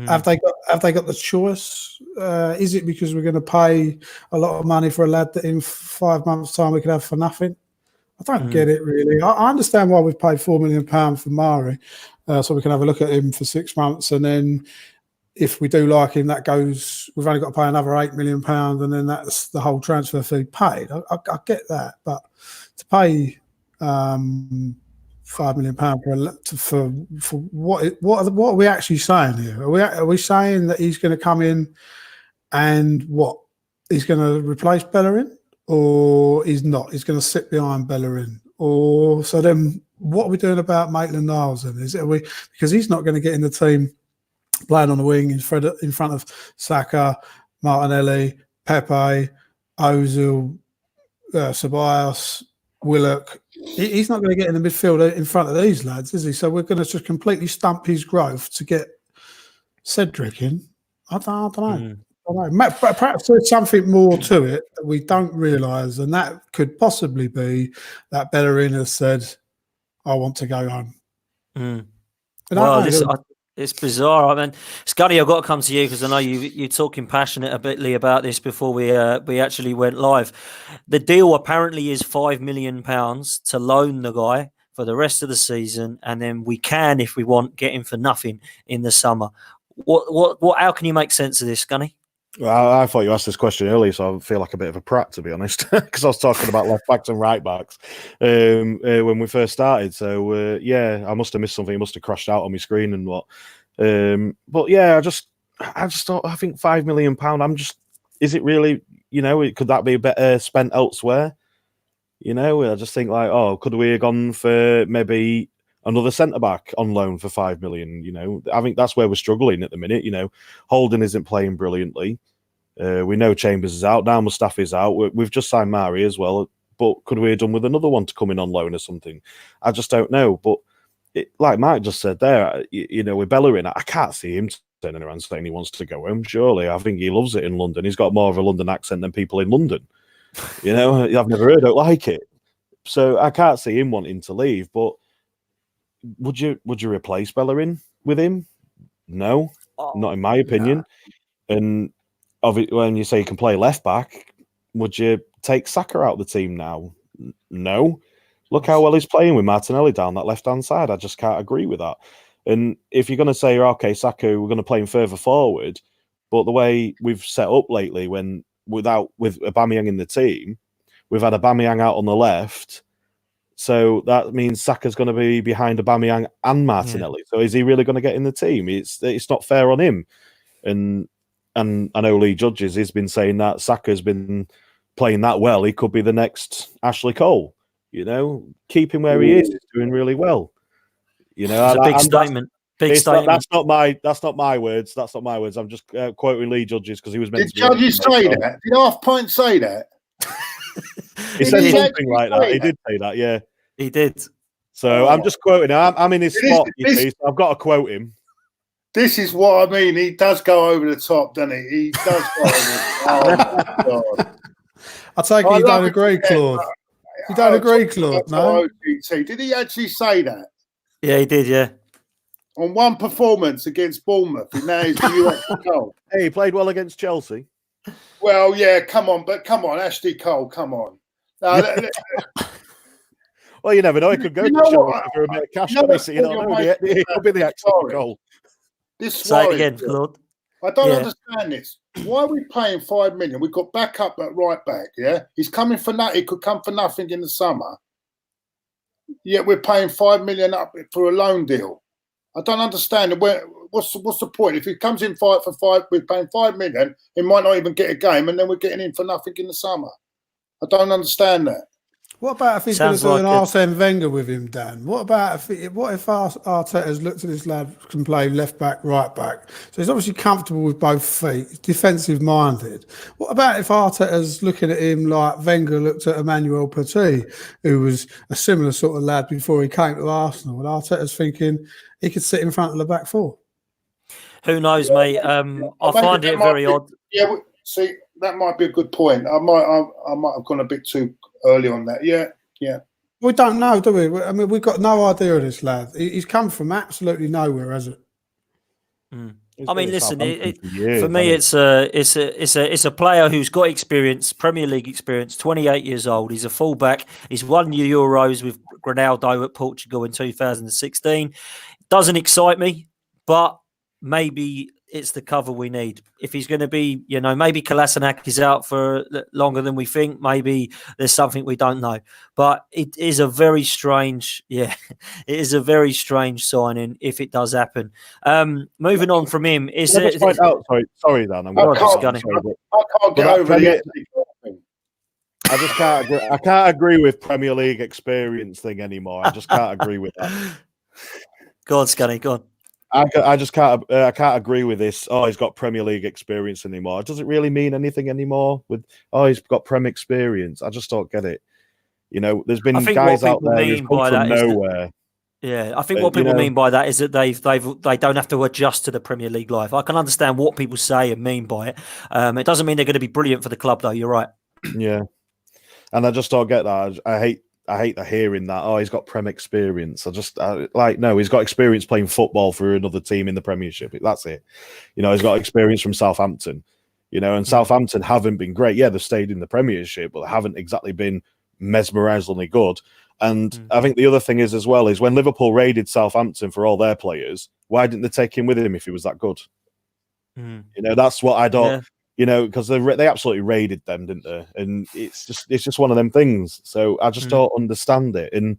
have they got the choice? Is it because we're going to pay a lot of money for a lad that in 5 months' time we could have for nothing? I don't get it really. I understand why we've paid £4 million for Mari, so we can have a look at him for 6 months, and then if we do like him, that goes. We've only got to pay another £8 million, and then that's the whole transfer fee paid. I get that, but to pay £5 million for what are we actually saying here? Are we saying that he's going to come in and what he's going to replace Bellerin? Or he's not. He's going to sit behind Bellerin. Or so then, what are we doing about Maitland-Niles? Then because he's not going to get in the team playing on the wing in front of Saka, Martinelli, Pepe, Ozil, Ceballos, Willock. He's not going to get in the midfield in front of these lads, is he? So we're going to just completely stump his growth to get Cedric in. I don't know. Perhaps there's something more to it that we don't realise, and that could possibly be that Bellerin has said, "I want to go home." It's bizarre. I mean, Scuddy, I've got to come to you because I know you're talking passionately about this before we actually went live. The deal apparently is £5 million to loan the guy for the rest of the season, and then we can, if we want, get him for nothing in the summer. What? How can you make sense of this, Scunny? Well, I thought you asked this question earlier, so I feel like a bit of a prat, to be honest, because I was talking about left backs and right backs when we first started. So, yeah, I must have missed something. It must have crashed out on my screen and what. But, yeah, I just thought, I think £5 million, is it really, could that be better spent elsewhere? I just think could we have gone for maybe another centre-back on loan for £5 million, I think that's where we're struggling at the minute, Holden isn't playing brilliantly. We know Chambers is out, now Mustafi's out. We've just signed Mari as well, but could we have done with another one to come in on loan or something? I just don't know, but like Mike just said there, with Bellerin, I can't see him turning around saying he wants to go home, surely. I think he loves it in London. He's got more of a London accent than people in London. I've never heard it like it. So I can't see him wanting to leave, but would you replace Bellerin with him? No, not in my opinion. Nah. And when you say you can play left back, would you take Saka out of the team now? No. Look how well he's playing with Martinelli down that left-hand side. I just can't agree with that. And if you're going to say, okay, Saka, we're going to play him further forward, but the way we've set up lately, with Aubameyang in the team, we've had Aubameyang out on the left. So that means Saka's going to be behind Aubameyang and Martinelli. Yeah. So is he really going to get in the team? It's not fair on him. And I know Lee Judges has been saying that Saka's been playing that well. He could be the next Ashley Cole. Keep him where he is. He's doing really well. It's a big statement. That's not my words. That's not my words. I'm just quoting Lee Judges because he was meant to. Did Judges say that? Did Half Pint say that? He said something like that. He did say that, yeah. He did. So I'm just quoting him. I'm in his spot, you see, so I've got to quote him. This is what I mean. He does go over the top, doesn't he? He does go over the top. Oh, my God. I take it you don't agree, Claude. You don't agree, Claude, no? Did he actually say that? Yeah, he did, yeah. On one performance against Bournemouth, and now he's the US Cole. Hey, he played well against Chelsea. Well, yeah, come on, Ashley Cole, come on. Well, you never know. He could go to Chelsea for a bit of cash. He could be the Ashley Cole. Say it again, Claude. I don't understand this. Why are we paying $5 million? We've got backup at right back, yeah? He's coming for nothing. He could come for nothing in the summer. Yet we're paying $5 million up for a loan deal. I don't understand. What's the point? If he comes in for five, we're paying $5 million, he might not even get a game, and then we're getting in for nothing in the summer. I don't understand that. What about if he's going to do an Arsene Wenger with him, Dan? What if Arteta's looked at this lad can play left back, right back? So he's obviously comfortable with both feet, he's defensive minded. What about if Arteta's looking at him like Wenger looked at Emmanuel Petit, who was a similar sort of lad before he came to Arsenal, and Arteta's thinking he could sit in front of the back four? Who knows, mate? I find it very odd. Yeah, see, that might be a good point. I might have gone a bit too early on that. Yeah. We don't know, do we? I mean, we've got no idea of this lad. He's come from absolutely nowhere, hasn't it? I mean, listen. Years, for me, it's a player who's got experience, Premier League experience. 28 years old. He's a fullback. He's won the Euros with Ronaldo at Portugal in 2016. Doesn't excite me, but maybe it's the cover we need. If he's going to be, maybe Kolasinac is out for longer than we think. Maybe there's something we don't know. But it is a very strange, it is a very strange signing if it does happen. Moving on from him, sorry, Dan. I can't get over the thing. I can't agree with Premier League experience thing anymore. I just can't agree with that. Go on, Scunny, go on. I just can't. I can't agree with this. Oh, he's got Premier League experience anymore. It doesn't really mean anything anymore. He's got Prem experience. I just don't get it. There's been guys out there who've come from nowhere. I think what people mean by that is that they don't have to adjust to the Premier League life. I can understand what people say and mean by it. It doesn't mean they're going to be brilliant for the club, though. You're right. Yeah, and I just don't get that. I hate the hearing that. Oh, he's got Prem experience. No, he's got experience playing football for another team in the Premiership. That's it. He's got experience from Southampton. And Southampton haven't been great. Yeah, they've stayed in the Premiership, but they haven't exactly been mesmerisingly good. And I think the other thing is as well is when Liverpool raided Southampton for all their players, why didn't they take him with him if he was that good? That's what I don't. Yeah. Because they absolutely raided them, didn't they? And it's just one of them things. So I just don't understand it. And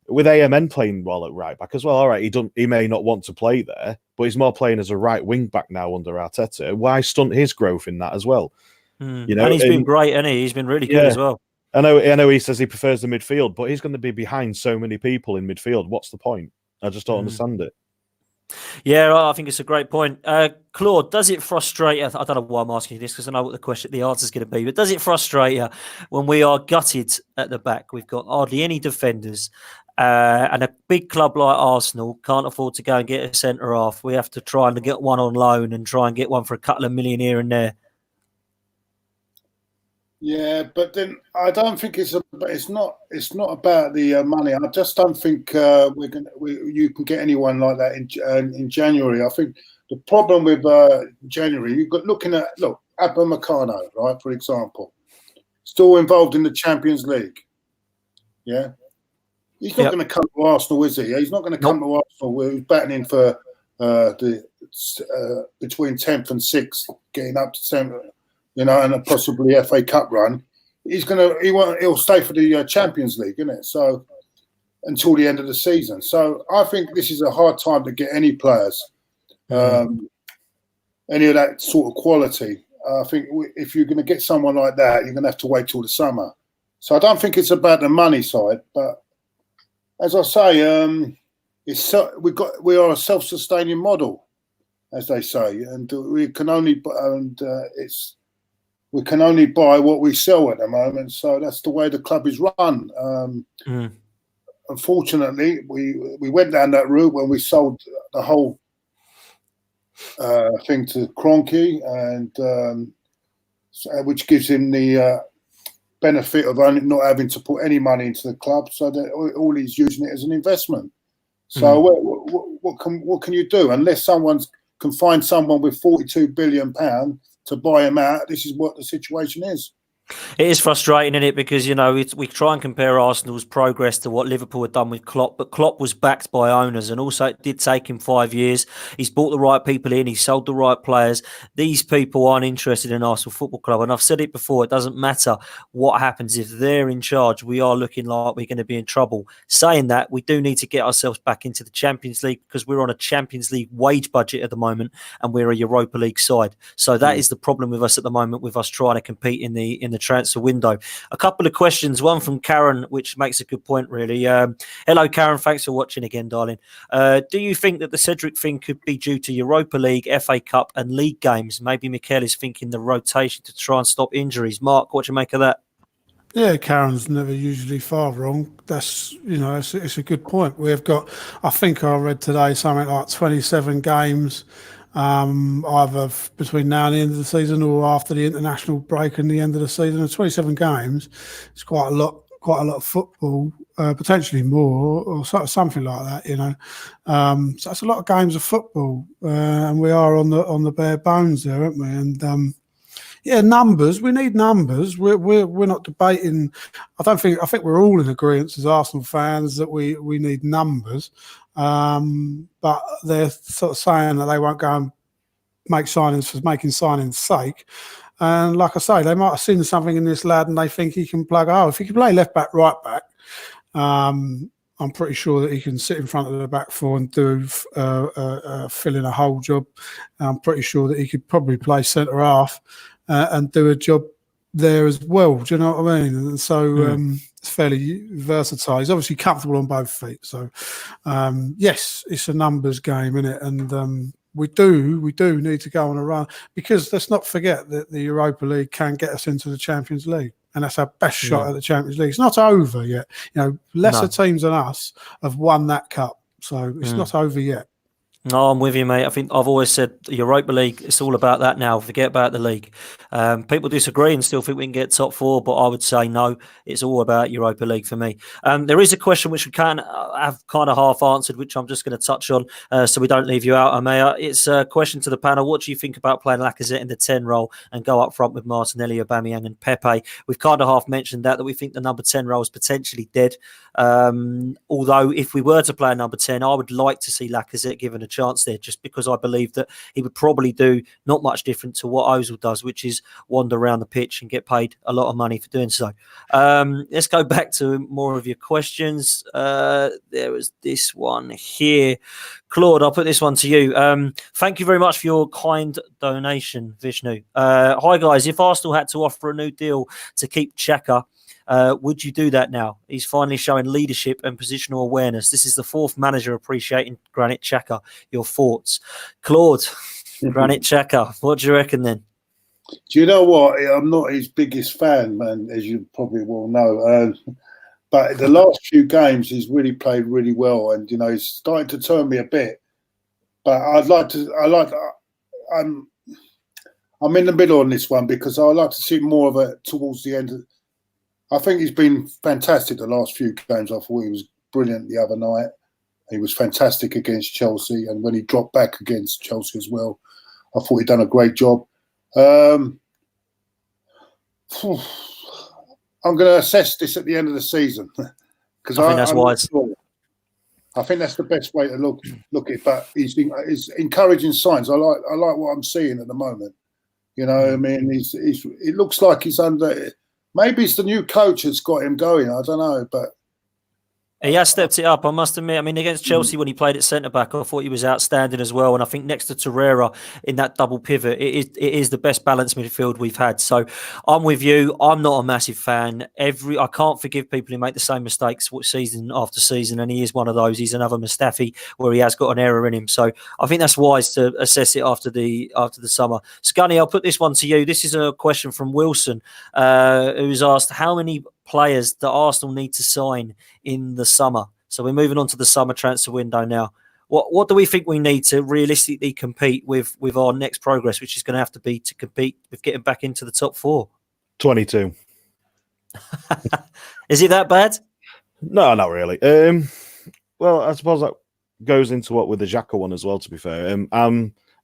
with AMN playing well at right back as well, all right, he may not want to play there, but he's more playing as a right wing back now under Arteta. Why stunt his growth in that as well? And he's been great, hasn't he? He's been really good as well. I know he says he prefers the midfield, but he's going to be behind so many people in midfield. What's the point? I just don't understand it. Yeah, I think it's a great point. Claude, does it frustrate you? I don't know why I'm asking you this because I know what the answer is going to be, but does it frustrate you when we are gutted at the back? We've got hardly any defenders and a big club like Arsenal can't afford to go and get a centre-half. We have to try and get one on loan and try and get one for a couple of million here and there. Yeah, but then I don't think it's not about the money. I just don't think you can get anyone like that in January. I think the problem with January, you've got Upamecano, right, for example, still involved in the Champions League. Yeah, he's not going to come to Arsenal, is he? He's not going to come to Arsenal. We're battling for between 10th and 6th, getting up to 7th. And possibly FA Cup run. He'll stay for the Champions League, isn't it? So until the end of the season. So I think this is a hard time to get any players, any of that sort of quality. I think if you're going to get someone like that, you're going to have to wait till the summer. So I don't think it's about the money side, but as I say, we are a self-sustaining model, as they say, and we can only buy what we sell at the moment. So that's the way the club is run. Unfortunately, we went down that route when we sold the whole thing to Kroenke, and which gives him the benefit of only not having to put any money into the club, so that all he's using it as an investment. So what can you do unless someone can find someone with £42 billion to buy him out? This is what the situation is. It is frustrating, isn't it? Because, we try and compare Arsenal's progress to what Liverpool had done with Klopp, but Klopp was backed by owners, and also it did take him 5 years. He's brought the right people in, he's sold the right players. These people aren't interested in Arsenal Football Club, and I've said it before, it doesn't matter what happens. If they're in charge, we are looking like we're going to be in trouble. Saying that, we do need to get ourselves back into the Champions League because we're on a Champions League wage budget at the moment, and we're a Europa League side. So that is the problem with us at the moment, with us trying to compete in the transfer window. A couple of questions, one from Karen, which makes a good point, really. Hello, Karen. Thanks for watching again, darling. Do you think that the Cedric thing could be due to Europa League, FA Cup and league games? Maybe Mikel is thinking the rotation to try and stop injuries. Mark, what do you make of that? Yeah, Karen's never usually far wrong. That's, it's a good point. We've got, I think I read today, something like 27 games either between now and the end of the season or after the international break and the end of the season. And 27 games, it's quite a lot of football. potentially more, or something like that. So it's a lot of games of football, and we are on the bare bones there, aren't we? And numbers. We need numbers. We're not debating. I think we're all in agreement as Arsenal fans that we need numbers. But they're sort of saying that they won't go and make signings for making signings' sake. And like I say, they might have seen something in this lad and they think he can plug. If he can play left back, right back, I'm pretty sure that he can sit in front of the back four and do fill in a whole job. I'm pretty sure that he could probably play centre half and do a job there as well. Do you know what I mean? And so it's fairly versatile. He's obviously comfortable on both feet. So yes, it's a numbers game, isn't it? And we do need to go on a run, because let's not forget that the Europa League can get us into the Champions League, and that's our best shot at the Champions League. It's not over yet. Lesser teams than us have won that cup, so it's not over yet. No, I'm with you, mate. I think I've always said the Europa League, it's all about that now. Forget about the league. People disagree and still think we can get top four, but I would say no, it's all about Europa League for me. There is a question which we can have kind of half answered, which I'm just going to touch on so we don't leave you out, Amaya. It's a question to the panel. What do you think about playing Lacazette in the 10 role and go up front with Martinelli, Aubameyang and Pepe? We've kind of half mentioned that we think the number 10 role is potentially dead. Although if we were to play a number 10, I would like to see Lacazette given a chance there, just because I believe that he would probably do not much different to what Ozil does, which is wander around the pitch and get paid a lot of money for doing so. Let's go back to more of your questions. There was this one here. Claude, I'll put this one to you. Thank you very much for your kind donation, Vishnu. Hi guys, if Arsenal had to offer a new deal to keep Xhaka, would you do that now? He's finally showing leadership and positional awareness. This is the fourth manager appreciating Granit Xhaka. Your thoughts? Claude, Granit Xhaka, what do you reckon then? Do you know what? I'm not his biggest fan, man, as you probably will know. But the last few games, he's really played really well, and he's starting to turn me a bit. But I'm in the middle on this one, because I like to see more of it towards the end. I think he's been fantastic the last few games. I thought he was brilliant the other night. He was fantastic against Chelsea, and when he dropped back against Chelsea as well, I thought he'd done a great job. I'm going to assess this at the end of the season, because I think that's wise. I think that's the best way to look at it. But he's encouraging signs. I like what I'm seeing at the moment. I mean, it looks like he's under. Maybe it's the new coach that's got him going. I don't know, but he has stepped it up, I must admit. I mean, against Chelsea, when he played at centre-back, I thought he was outstanding as well. And I think next to Torreira in that double pivot, it is the best balanced midfield we've had. So I'm with you. I'm not a massive fan. I can't forgive people who make the same mistakes season after season, and he is one of those. He's another Mustafi where he has got an error in him. So I think that's wise to assess it after the summer. Scunny, I'll put this one to you. This is a question from Wilson, who's asked, how many players that Arsenal need to sign in the summer? So we're moving on to the summer transfer window now. What do we think we need to realistically compete with our next progress, which is going to have to be to compete with getting back into the top four? 22. Is it that bad? No, not really. Well, I suppose that goes into what with the Xhaka one as well, to be fair.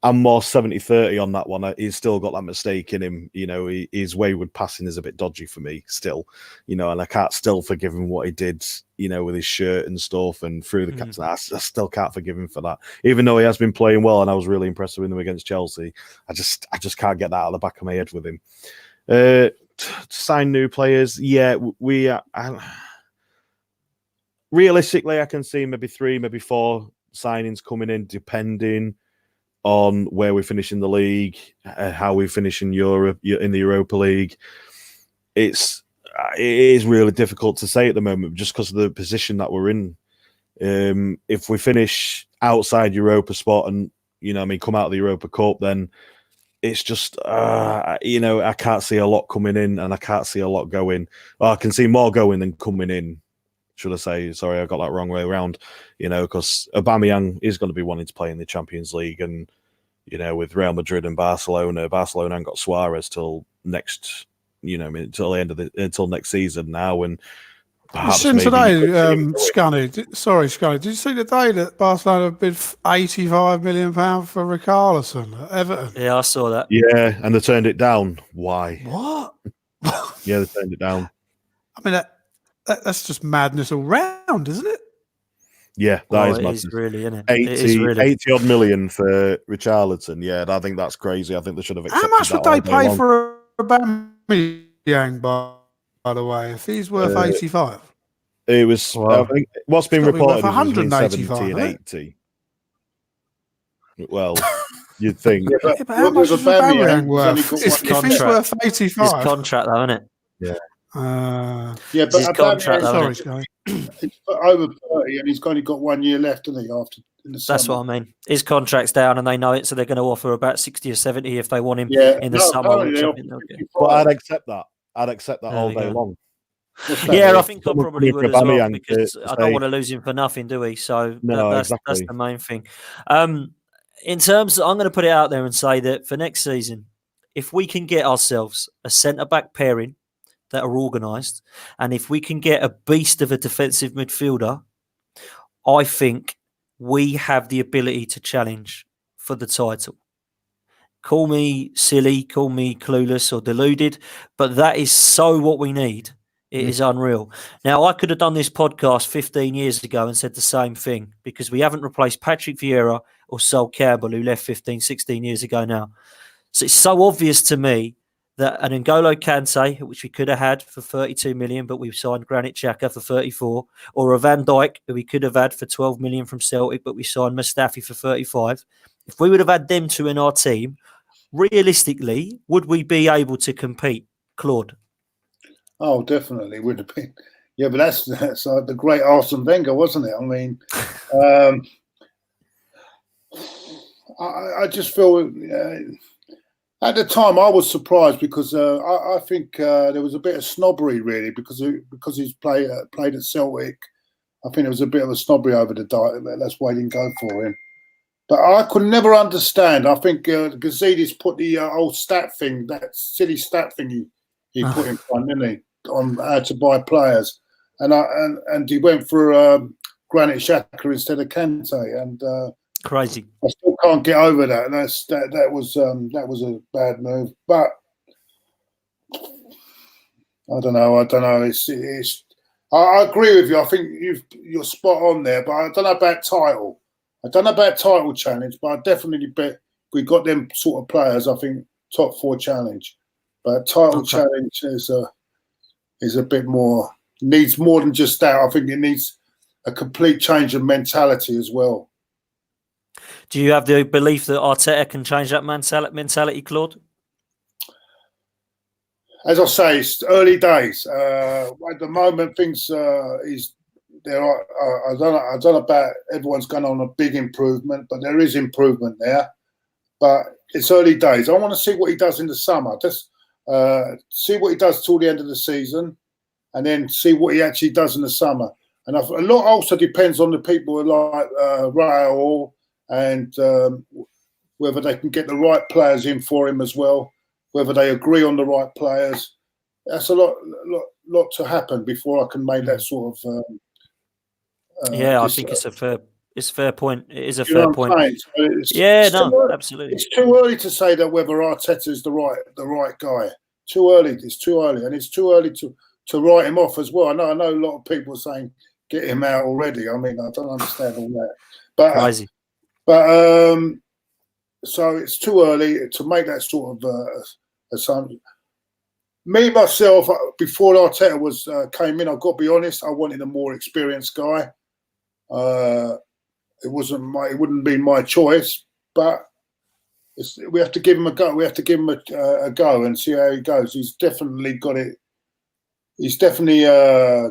I'm more 70-30 on that one. He's still got that mistake in him. His wayward passing is a bit dodgy for me still, and I can't still forgive him what he did, with his shirt and stuff and through the captain. I still can't forgive him for that. Even though he has been playing well and I was really impressed with him against Chelsea, I just can't get that out of the back of my head with him. To sign new players, realistically, I can see maybe 3, maybe 4 signings coming in, depending on where we finish in the league, how we finish in Europe, in the Europa League. It is really difficult to say at the moment, just because of the position that we're in. If we finish outside Europa spot and come out of the Europa Cup, then it's just I can't see a lot coming in, and I can't see a lot going. Well, I can see more going than coming in. Should I say? Sorry, I got that wrong way around. Because Aubameyang is going to be wanting to play in the Champions League, and with Real Madrid and Barcelona haven't got Suarez till next, until the end of until next season now, and perhaps Seen maybe today, you could see him Scunny. Did you see today that Barcelona bid £85 million for Richarlison at Everton? Yeah, I saw that. Yeah, and they turned it down. Why? What? Yeah, they turned it down. I mean, that's just madness all round, isn't it? Yeah, that is It madness. is really, isn't it? It is 80, really. 80 odd million for Richarlison. Yeah, I think that's crazy. I think they should have accepted How much that would they all day pay long. for Aubameyang, by the way, if he's worth 85? It was, Wow. I think, what's been It's gotta be worth reported is between 185, 70 and isn't it? 80. Well, you'd think. Yeah, Yeah, but how much is Aubameyang worth? If he's worth His 85. contract, though, isn't it? Yeah. Yeah, His but contract, though, Sorry, isn't it? Scunny. it's over 30 and he's only got 1 year left, hasn't he, after in the summer? That's what I mean. His contract's down and they know it, so they're going to offer about 60 or 70 if they want him in the summer. apparently Which they I offered think they'll get. 55. But I'd accept that. I'd accept that There all we day go. long. What's that, Yeah, Will? I think I Someone probably coming would for as well Aubameyang because to I don't say- want to lose him for nothing, do we? So No, that's exactly. the main thing. In terms, I'm going to put it out there and say that for next season, if we can get ourselves a centre-back pairing that are organised, and if we can get a beast of a defensive midfielder, I think we have the ability to challenge for the title. Call me silly, call me clueless or deluded, but that is so what we need. It is unreal. Now, I could have done this podcast 15 years ago and said the same thing because we haven't replaced Patrick Vieira or Sol Campbell, who left 15, 16 years ago now. So it's so obvious to me that an N'Golo Kante, which we could have had for 32 million, but we've signed Granit Xhaka for 34, or a Van Dijk, who we could have had for 12 million from Celtic, but we signed Mustafi for 35. If we would have had them two in our team, realistically, would we be able to compete, Claude? Oh, definitely would have been. Yeah, but that's like the great Arsene Wenger, wasn't it? I mean, I just feel at the time I was surprised because I think there was a bit of snobbery really because he's played at Celtic. I think there was a bit of a snobbery over the diet. That's why he didn't go for him. But I could never understand. I think Gazidis put the old stat thing, that silly stat thing he put in front, didn't he, on how to buy players, and he went for Granit Xhaka instead of Kante, and Crazy. I still can't get over that. And that was a bad move. But I don't know. It's. I agree with you. I think you're spot on there. But I don't know about title. I don't know about title challenge, but I definitely bet we got them sort of players. I think top 4 challenge, but title challenge is a bit more, needs more than just that. I think it needs a complete change of mentality as well. Do you have the belief that Arteta can change that mentality, Claude? As I say, it's early days. At the moment, things there are. I don't know about everyone's going on a big improvement, but there is improvement there. But it's early days. I want to see what he does in the summer. Just see what he does till the end of the season, and then see what he actually does in the summer. And a lot also depends on the people like Raul and whether they can get the right players in for him as well. Whether they agree on the right players. That's a lot to happen before I can make that sort of. I think it's a fair point. It is a fair point. Absolutely. It's too early to say that whether Arteta is the right guy. Too early. It's too early, and it's too early to write him off as well. I know a lot of people are saying get him out already. I mean, I don't understand all that. But crazy. So it's too early to make that sort of assumption. Me myself, before Arteta came in, I've got to be honest, I wanted a more experienced guy. It wouldn't be my choice, but we have to give him a go. We have to give him a go and see how he goes. He's definitely got it. He's definitely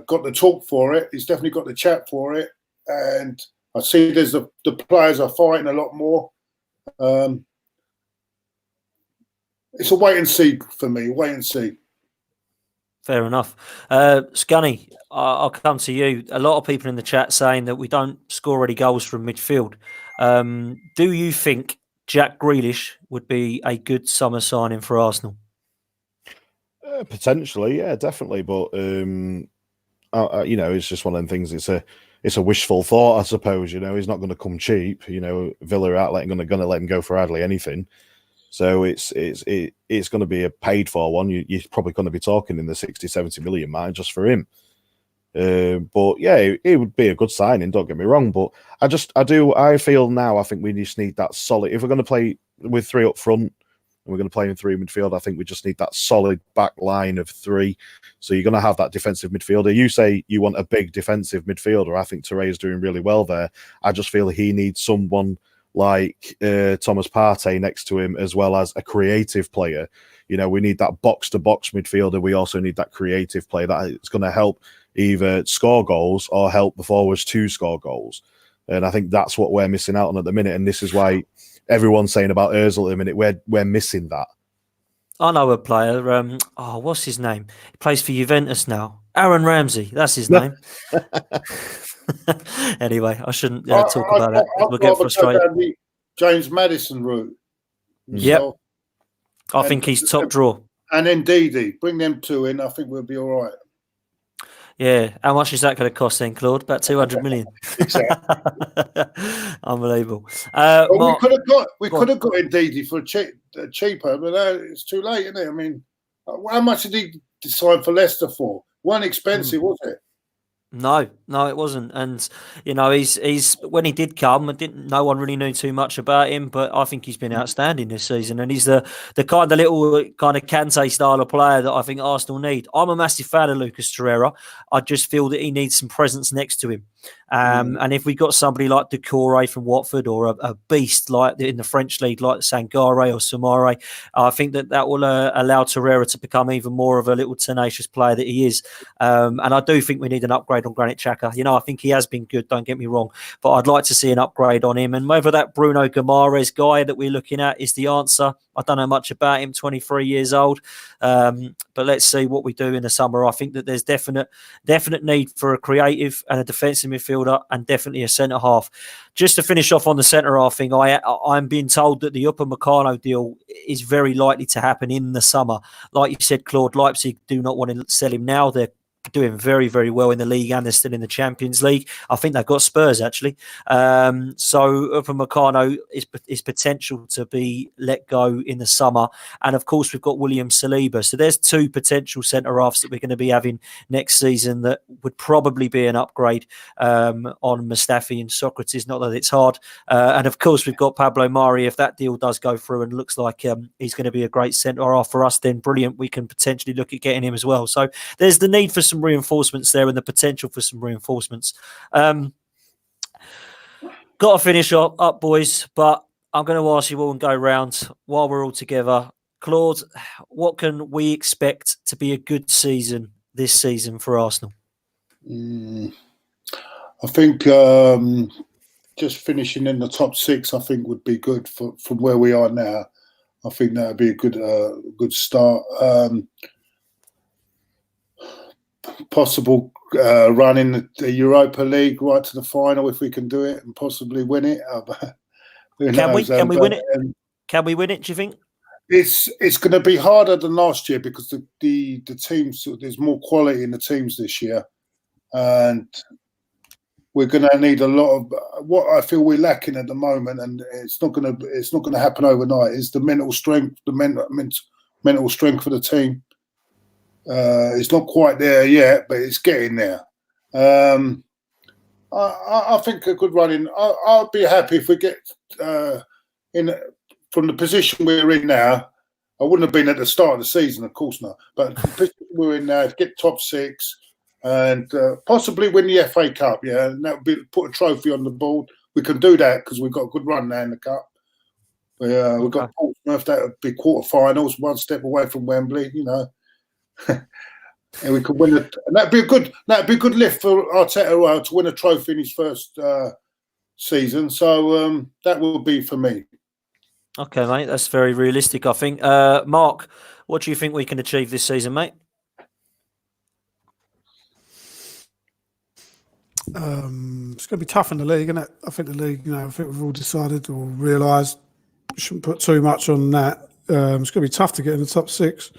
got the talk for it. He's definitely got the chat for it. And I see the players are fighting a lot more. It's a wait and see for me. Wait and see. Fair enough. Scunny, I'll come to you. A lot of people in the chat saying that we don't score any goals from midfield. Do you think Jack Grealish would be a good summer signing for Arsenal? Potentially, yeah, definitely. But it's just one of them things. It's a wishful thought, I suppose. He's not going to come cheap. Villa are going to let him go for hardly anything. So it's going to be a paid for one. You're probably going to be talking in the 60, 70 million mark just for him. But yeah, it would be a good signing. Don't get me wrong, but I feel now. I think we just need that solid. If we're going to play with 3 up front, and we're going to play in 3 midfield, I think we just need that solid back line of 3. So you're going to have that defensive midfielder. You say you want a big defensive midfielder. I think Touré is doing really well there. I just feel he needs someone like Thomas Partey next to him, as well as a creative player. We need that box-to-box midfielder. We also need that creative player that is going to help either score goals or help the forwards to score goals. And I think that's what we're missing out on at the minute. And this is why everyone's saying about Özil at the minute. We're missing that. I know a player. What's his name? He plays for Juventus now. Aaron Ramsey. That's his name. Anyway, I shouldn't talk about it. We'll get frustrated. James Maddison route. Yep. So, I think he's top draw. And then Didi. Bring them 2 in. I think we'll be all right. Yeah. How much is that going to cost then, Claude? About 200 million. Exactly. Unbelievable. Mark, we could have got Ndidi for cheaper, but it's too late, isn't it? I mean, how much did he decide for Leicester for? Wasn't expensive, was it? No, it wasn't. And he's when he did come, no one really knew too much about him, but I think he's been outstanding this season. And he's the little kind of Kante style of player that I think Arsenal need. I'm a massive fan of Lucas Torreira. I just feel that he needs some presence next to him. And if we got somebody like Doucouré from Watford, or a beast like in the French league like Sangare or Samare, I think that will allow Torreira to become even more of a little tenacious player that he is. And I do think we need an upgrade on Granit Xhaka. I think he has been good, don't get me wrong, but I'd like to see an upgrade on him. And whether that Bruno Guimaraes guy that we're looking at is the answer, I don't know much about him, 23 years old. But let's see what we do in the summer. I think that there's definite need for a creative and a defensive midfielder, and definitely a centre-half. Just to finish off on the centre-half thing, I'm being told that the Upamecano deal is very likely to happen in the summer. Like you said, Claude, Leipzig do not want to sell him now. They're doing very, very well in the league, and they're still in the Champions League. I think they've got Spurs, actually. So Upamecano is potential to be let go in the summer. And, of course, we've got William Saliba. So there's 2 potential centre-halves that we're going to be having next season that would probably be an upgrade on Mustafi and Socrates, not that it's hard. And, of course, we've got Pablo Mari. If that deal does go through and looks like he's going to be a great centre-half for us, then brilliant. We can potentially look at getting him as well. So there's the need for some reinforcements there, and the potential for some reinforcements. Got to finish up, boys, but I'm going to ask you all and go round while we're all together. Claude, what can we expect to be a good season this season for Arsenal? I think just finishing in the top 6, I think, would be good from where we are now. I think that would be a good start. Possible run in the Europa League right to the final if we can do it and possibly win it. Can we win it? Can we win it? Do you think it's going to be harder than last year because the teams, there's more quality in the teams this year, and we're going to need a lot of what I feel we're lacking at the moment, and it's not going to happen overnight. Is the mental strength, mental strength for the team. It's not quite there yet, but it's getting there. I think a good run in. I'll be happy if we get in from the position we're in now. I wouldn't have been at the start of the season, of course not. But the position we're in now, get top 6 and possibly win the FA Cup. Yeah, and that would be put a trophy on the board. We can do that because we've got a good run now in the cup. We've got Portsmouth. That would be quarterfinals, 1 step away from Wembley. And we could win it, and that'd be a good lift for Arteta to win a trophy in his first season. So that will be for me. Okay, mate, that's very realistic, I think. Mark, what do you think we can achieve this season, mate? It's going to be tough in the league, isn't it? I think the league, I think we've all decided or realised we shouldn't put too much on that. It's going to be tough to get in the top 6.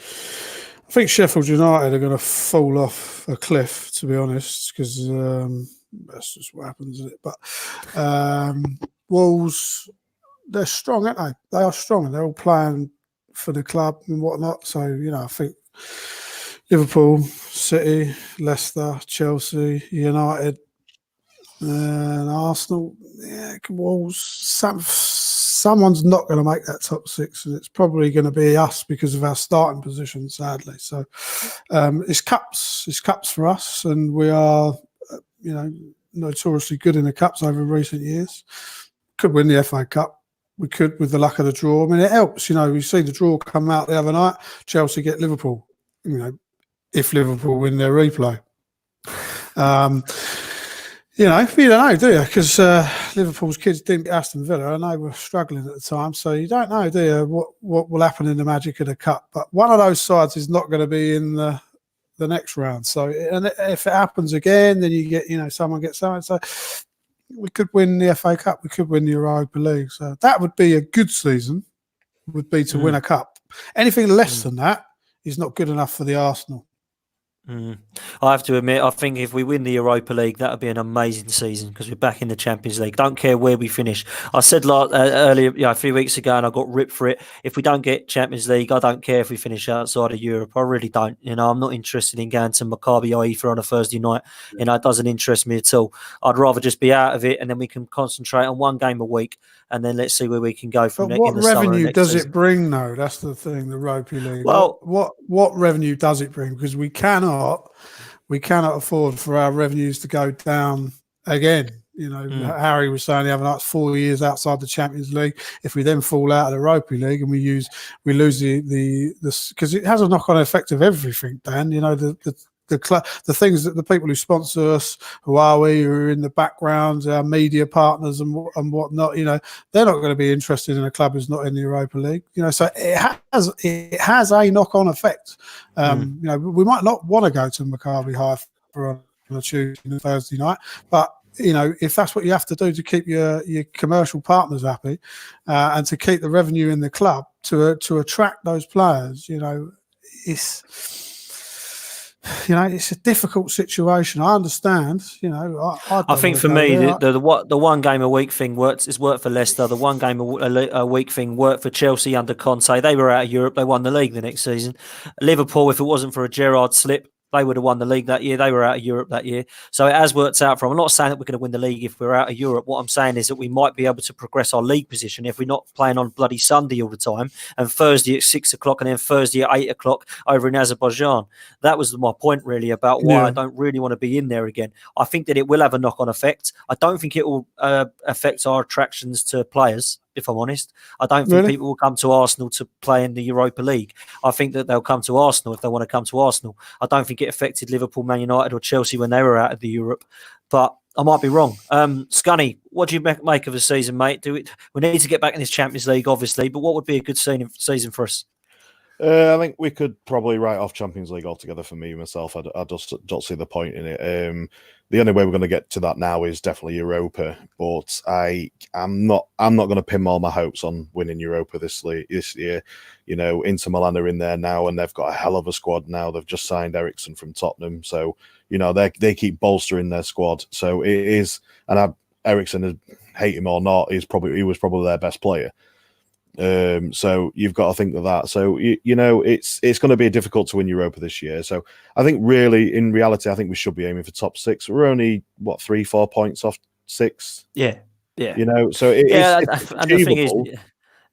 I think Sheffield United are going to fall off a cliff, to be honest, because that's just what happens, isn't it? But Wolves, they're strong, aren't they? They are strong. They're all playing for the club and whatnot. So, I think Liverpool, City, Leicester, Chelsea, United, and Arsenal, Wolves, someone's not going to make that top 6, and it's probably going to be us because of our starting position, sadly. So it's cups for us, and we are, notoriously good in the cups over recent years. Could win the FA Cup. We could with the luck of the draw. I mean, it helps. You see the draw come out the other night. Chelsea get Liverpool. If Liverpool win their replay. You don't know, do you? Because Liverpool's kids didn't get Aston Villa, and they were struggling at the time. So you don't know, do you, what will happen in the magic of the cup? But one of those sides is not going to be in the next round. So, and if it happens again, then you get, someone gets something. So we could win the FA Cup. We could win the Europa League. So that would be a good season. Would be to win a cup. Anything less than that is not good enough for the Arsenal. I have to admit, I think if we win the Europa League, that would be an amazing season because we're back in the Champions League. Don't care where we finish. I said earlier, a few weeks ago, and I got ripped for it. If we don't get Champions League, I don't care if we finish outside of Europe. I really don't. I'm not interested in going to Maccabi Haifa on a Thursday night. It doesn't interest me at all. I'd rather just be out of it, and then we can concentrate on one game a week, and then let's see where we can go from there. But what revenue does it bring, though? That's the thing, the Europa League. Well, what revenue does it bring? Because we cannot afford for our revenues to go down again. Harry was saying the other night, 4 years outside the Champions League. If we then fall out of the Europa League and we lose the because it has a knock-on effect of everything, Dan. The things that the people who sponsor us, who are in the background, our media partners and whatnot, they're not going to be interested in a club who's not in the Europa League. So it has a knock-on effect. We might not want to go to Maccabi Haifa on a Tuesday and Thursday night, but if that's what you have to do to keep your commercial partners happy and to keep the revenue in the club to attract those players, it's a difficult situation. I understand. I think for me, the one game a week thing worked. It's worked for Leicester. The one game a week thing worked for Chelsea under Conte. They were out of Europe. They won the league the next season. Liverpool, if it wasn't for a Gerrard slip, they would have won the league that year. They were out of Europe that year. So it has worked out for them. I'm not saying that we're going to win the league if we're out of Europe. What I'm saying is that we might be able to progress our league position if we're not playing on bloody Sunday all the time and Thursday at 6 o'clock and then Thursday at 8 o'clock over in Azerbaijan. That was my point really about why I don't really want to be in there again. I think that it will have a knock-on effect. I don't think it will affect our attractions to players, if I'm honest. I don't think people will come to Arsenal to play in the Europa League. I think that they'll come to Arsenal if they want to come to Arsenal. I don't think it affected Liverpool, Man United or Chelsea when they were out of the Europe, but I might be wrong. Scunny, what do you make of the season, mate? We need to get back in this Champions League, obviously, but what would be a good season for us? I think we could probably write off Champions League altogether for me, myself. I just don't see the point in it. The only way we're going to get to that now is definitely Europa, but I'm not going to pin all my hopes on winning Europa this year. Inter Milan are in there now, and they've got a hell of a squad now. They've just signed Eriksen from Tottenham, so they keep bolstering their squad. So it is, and Eriksen, hate him or not, he was probably their best player. So you've got to think of that. So it's going to be difficult to win Europa this year. So I think really, in reality, I think we should be aiming for top 6. We're only 3-4 points off 6. Yeah. So it's and the thing is,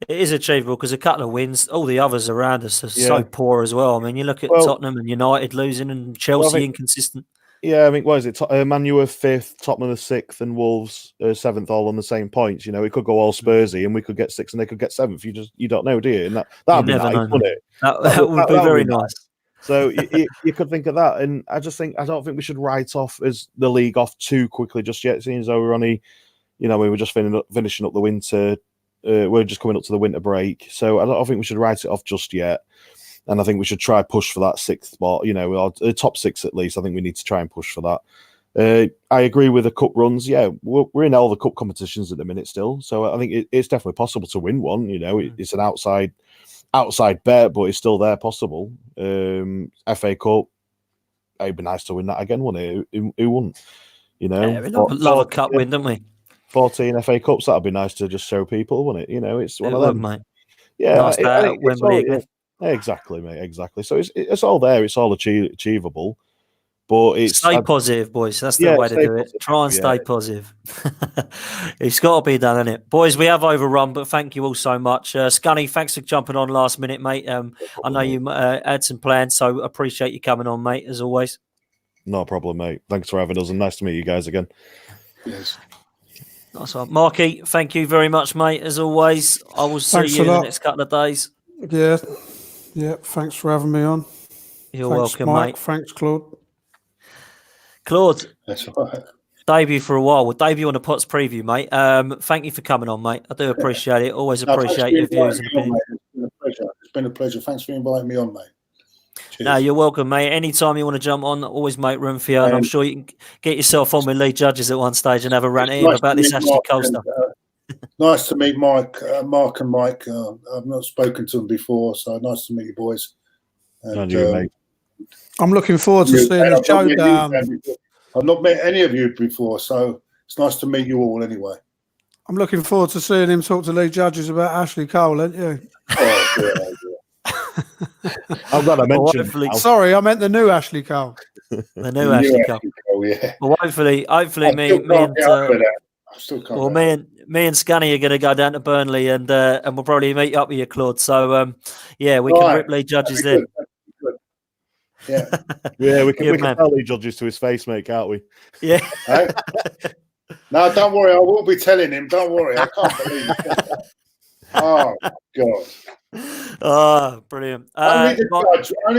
it is achievable because a couple of wins, all the others around us are so poor as well. I mean, you look at Tottenham and United losing and Chelsea inconsistent. Yeah, I mean, what is it? Man U are 5th, Tottenham are 6th, and Wolves are 7th, all on the same points. It could go all Spursy, and we could get 6th, and they could get 7th. You don't know, do you? And that'd be nice, wouldn't it? That would be very nice. So you could think of that, and I don't think we should write off the league off too quickly just yet. Seeing as though we're only, we were just finishing up the winter. We're just coming up to the winter break, so I don't think we should write it off just yet. And I think we should try push for that 6th spot, or top 6 at least. I think we need to try and push for that. I agree with the cup runs. Yeah, we're in all the cup competitions at the minute still. So I think it's definitely possible to win one. It's an outside outside bet, but it's still there, possible. FA Cup, it'd be nice to win that again, wouldn't it? Who wouldn't? You know, Yeah, we love a cup win, don't we? 14 FA Cups, that'd be nice to just show people, wouldn't it? You know, it's one of them. Mate. Yeah, nice that Wembley again. Exactly, mate. Exactly. So it's all there. It's all achievable. But stay positive, boys. That's the way to do it. Try and stay positive. It's got to be done, isn't it? Boys, we have overrun, but thank you all so much. Scunny, thanks for jumping on last minute, mate. I know you had some plans, so appreciate you coming on, mate, as always. No problem, mate. Thanks for having us, and nice to meet you guys again. Yes. Nice one. Marky, thank you very much, mate, as always. I will see you in the next couple of days. Yeah. Thanks for having me on. You're Thanks, welcome, Mike. mate. Thanks, Claude. Claude, That's all right. Debut for a while. We'll debut on the Pots preview, mate. Thank you for coming on, mate. I do appreciate it. Always appreciate your views and opinions. It's been a pleasure. Thanks for inviting me on, mate. Cheers. No, you're welcome, mate. Anytime you want to jump on, always make room for you. And I'm sure you can get yourself on with Lee Judges at one stage and have a rant at him about this Ashley Cole stuff. Nice to meet Mark and Mike. I've not spoken to them before, so nice to meet you, boys. And, mate. I'm looking forward to seeing the showdown. I've not met any of you before, so it's nice to meet you all anyway. I'm looking forward to seeing him talk to Lee Judges about Ashley Cole, aren't you? Oh, dear. I've got to mention. Sorry, I meant the new Ashley Cole. The new Ashley Cole. Yeah. Well, hopefully, me and Scunny are going to go down to Burnley and we'll probably meet up with you, Claude. So we can rip Lee Judges then. Yeah, we can tell Lee Judges to his face, mate, can't we? Yeah. No, don't worry. I will be telling him. Don't worry. I can't believe it. Oh God. Oh, brilliant. Only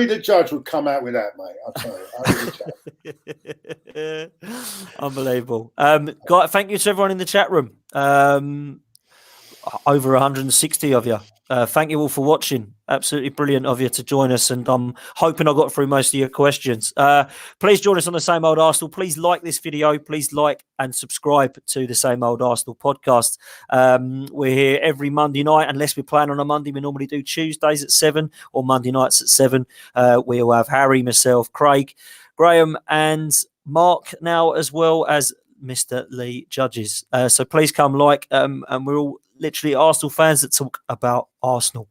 the judge would come out with that, mate. I'll tell you. Only the judge. Unbelievable. Thank you to everyone in the chat room. Over 160 of you. Thank you all for watching. Absolutely brilliant of you to join us, and I'm hoping I got through most of your questions. Please join us on the Same Old Arsenal. Please like this video. Please like and subscribe to the Same Old Arsenal podcast. We're here every Monday night, unless we're playing on a Monday. We normally do Tuesdays at 7 or Monday nights at 7. We'll have Harry, myself, Craig, Graham, and Mark now, as well as Mr. Lee Judges. So please come and we're all literally Arsenal fans that talk about Arsenal.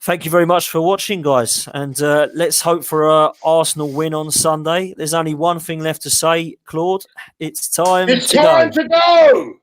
Thank you very much for watching, guys, and let's hope for an Arsenal win on Sunday. There's only one thing left to say, Claude. It's time to go.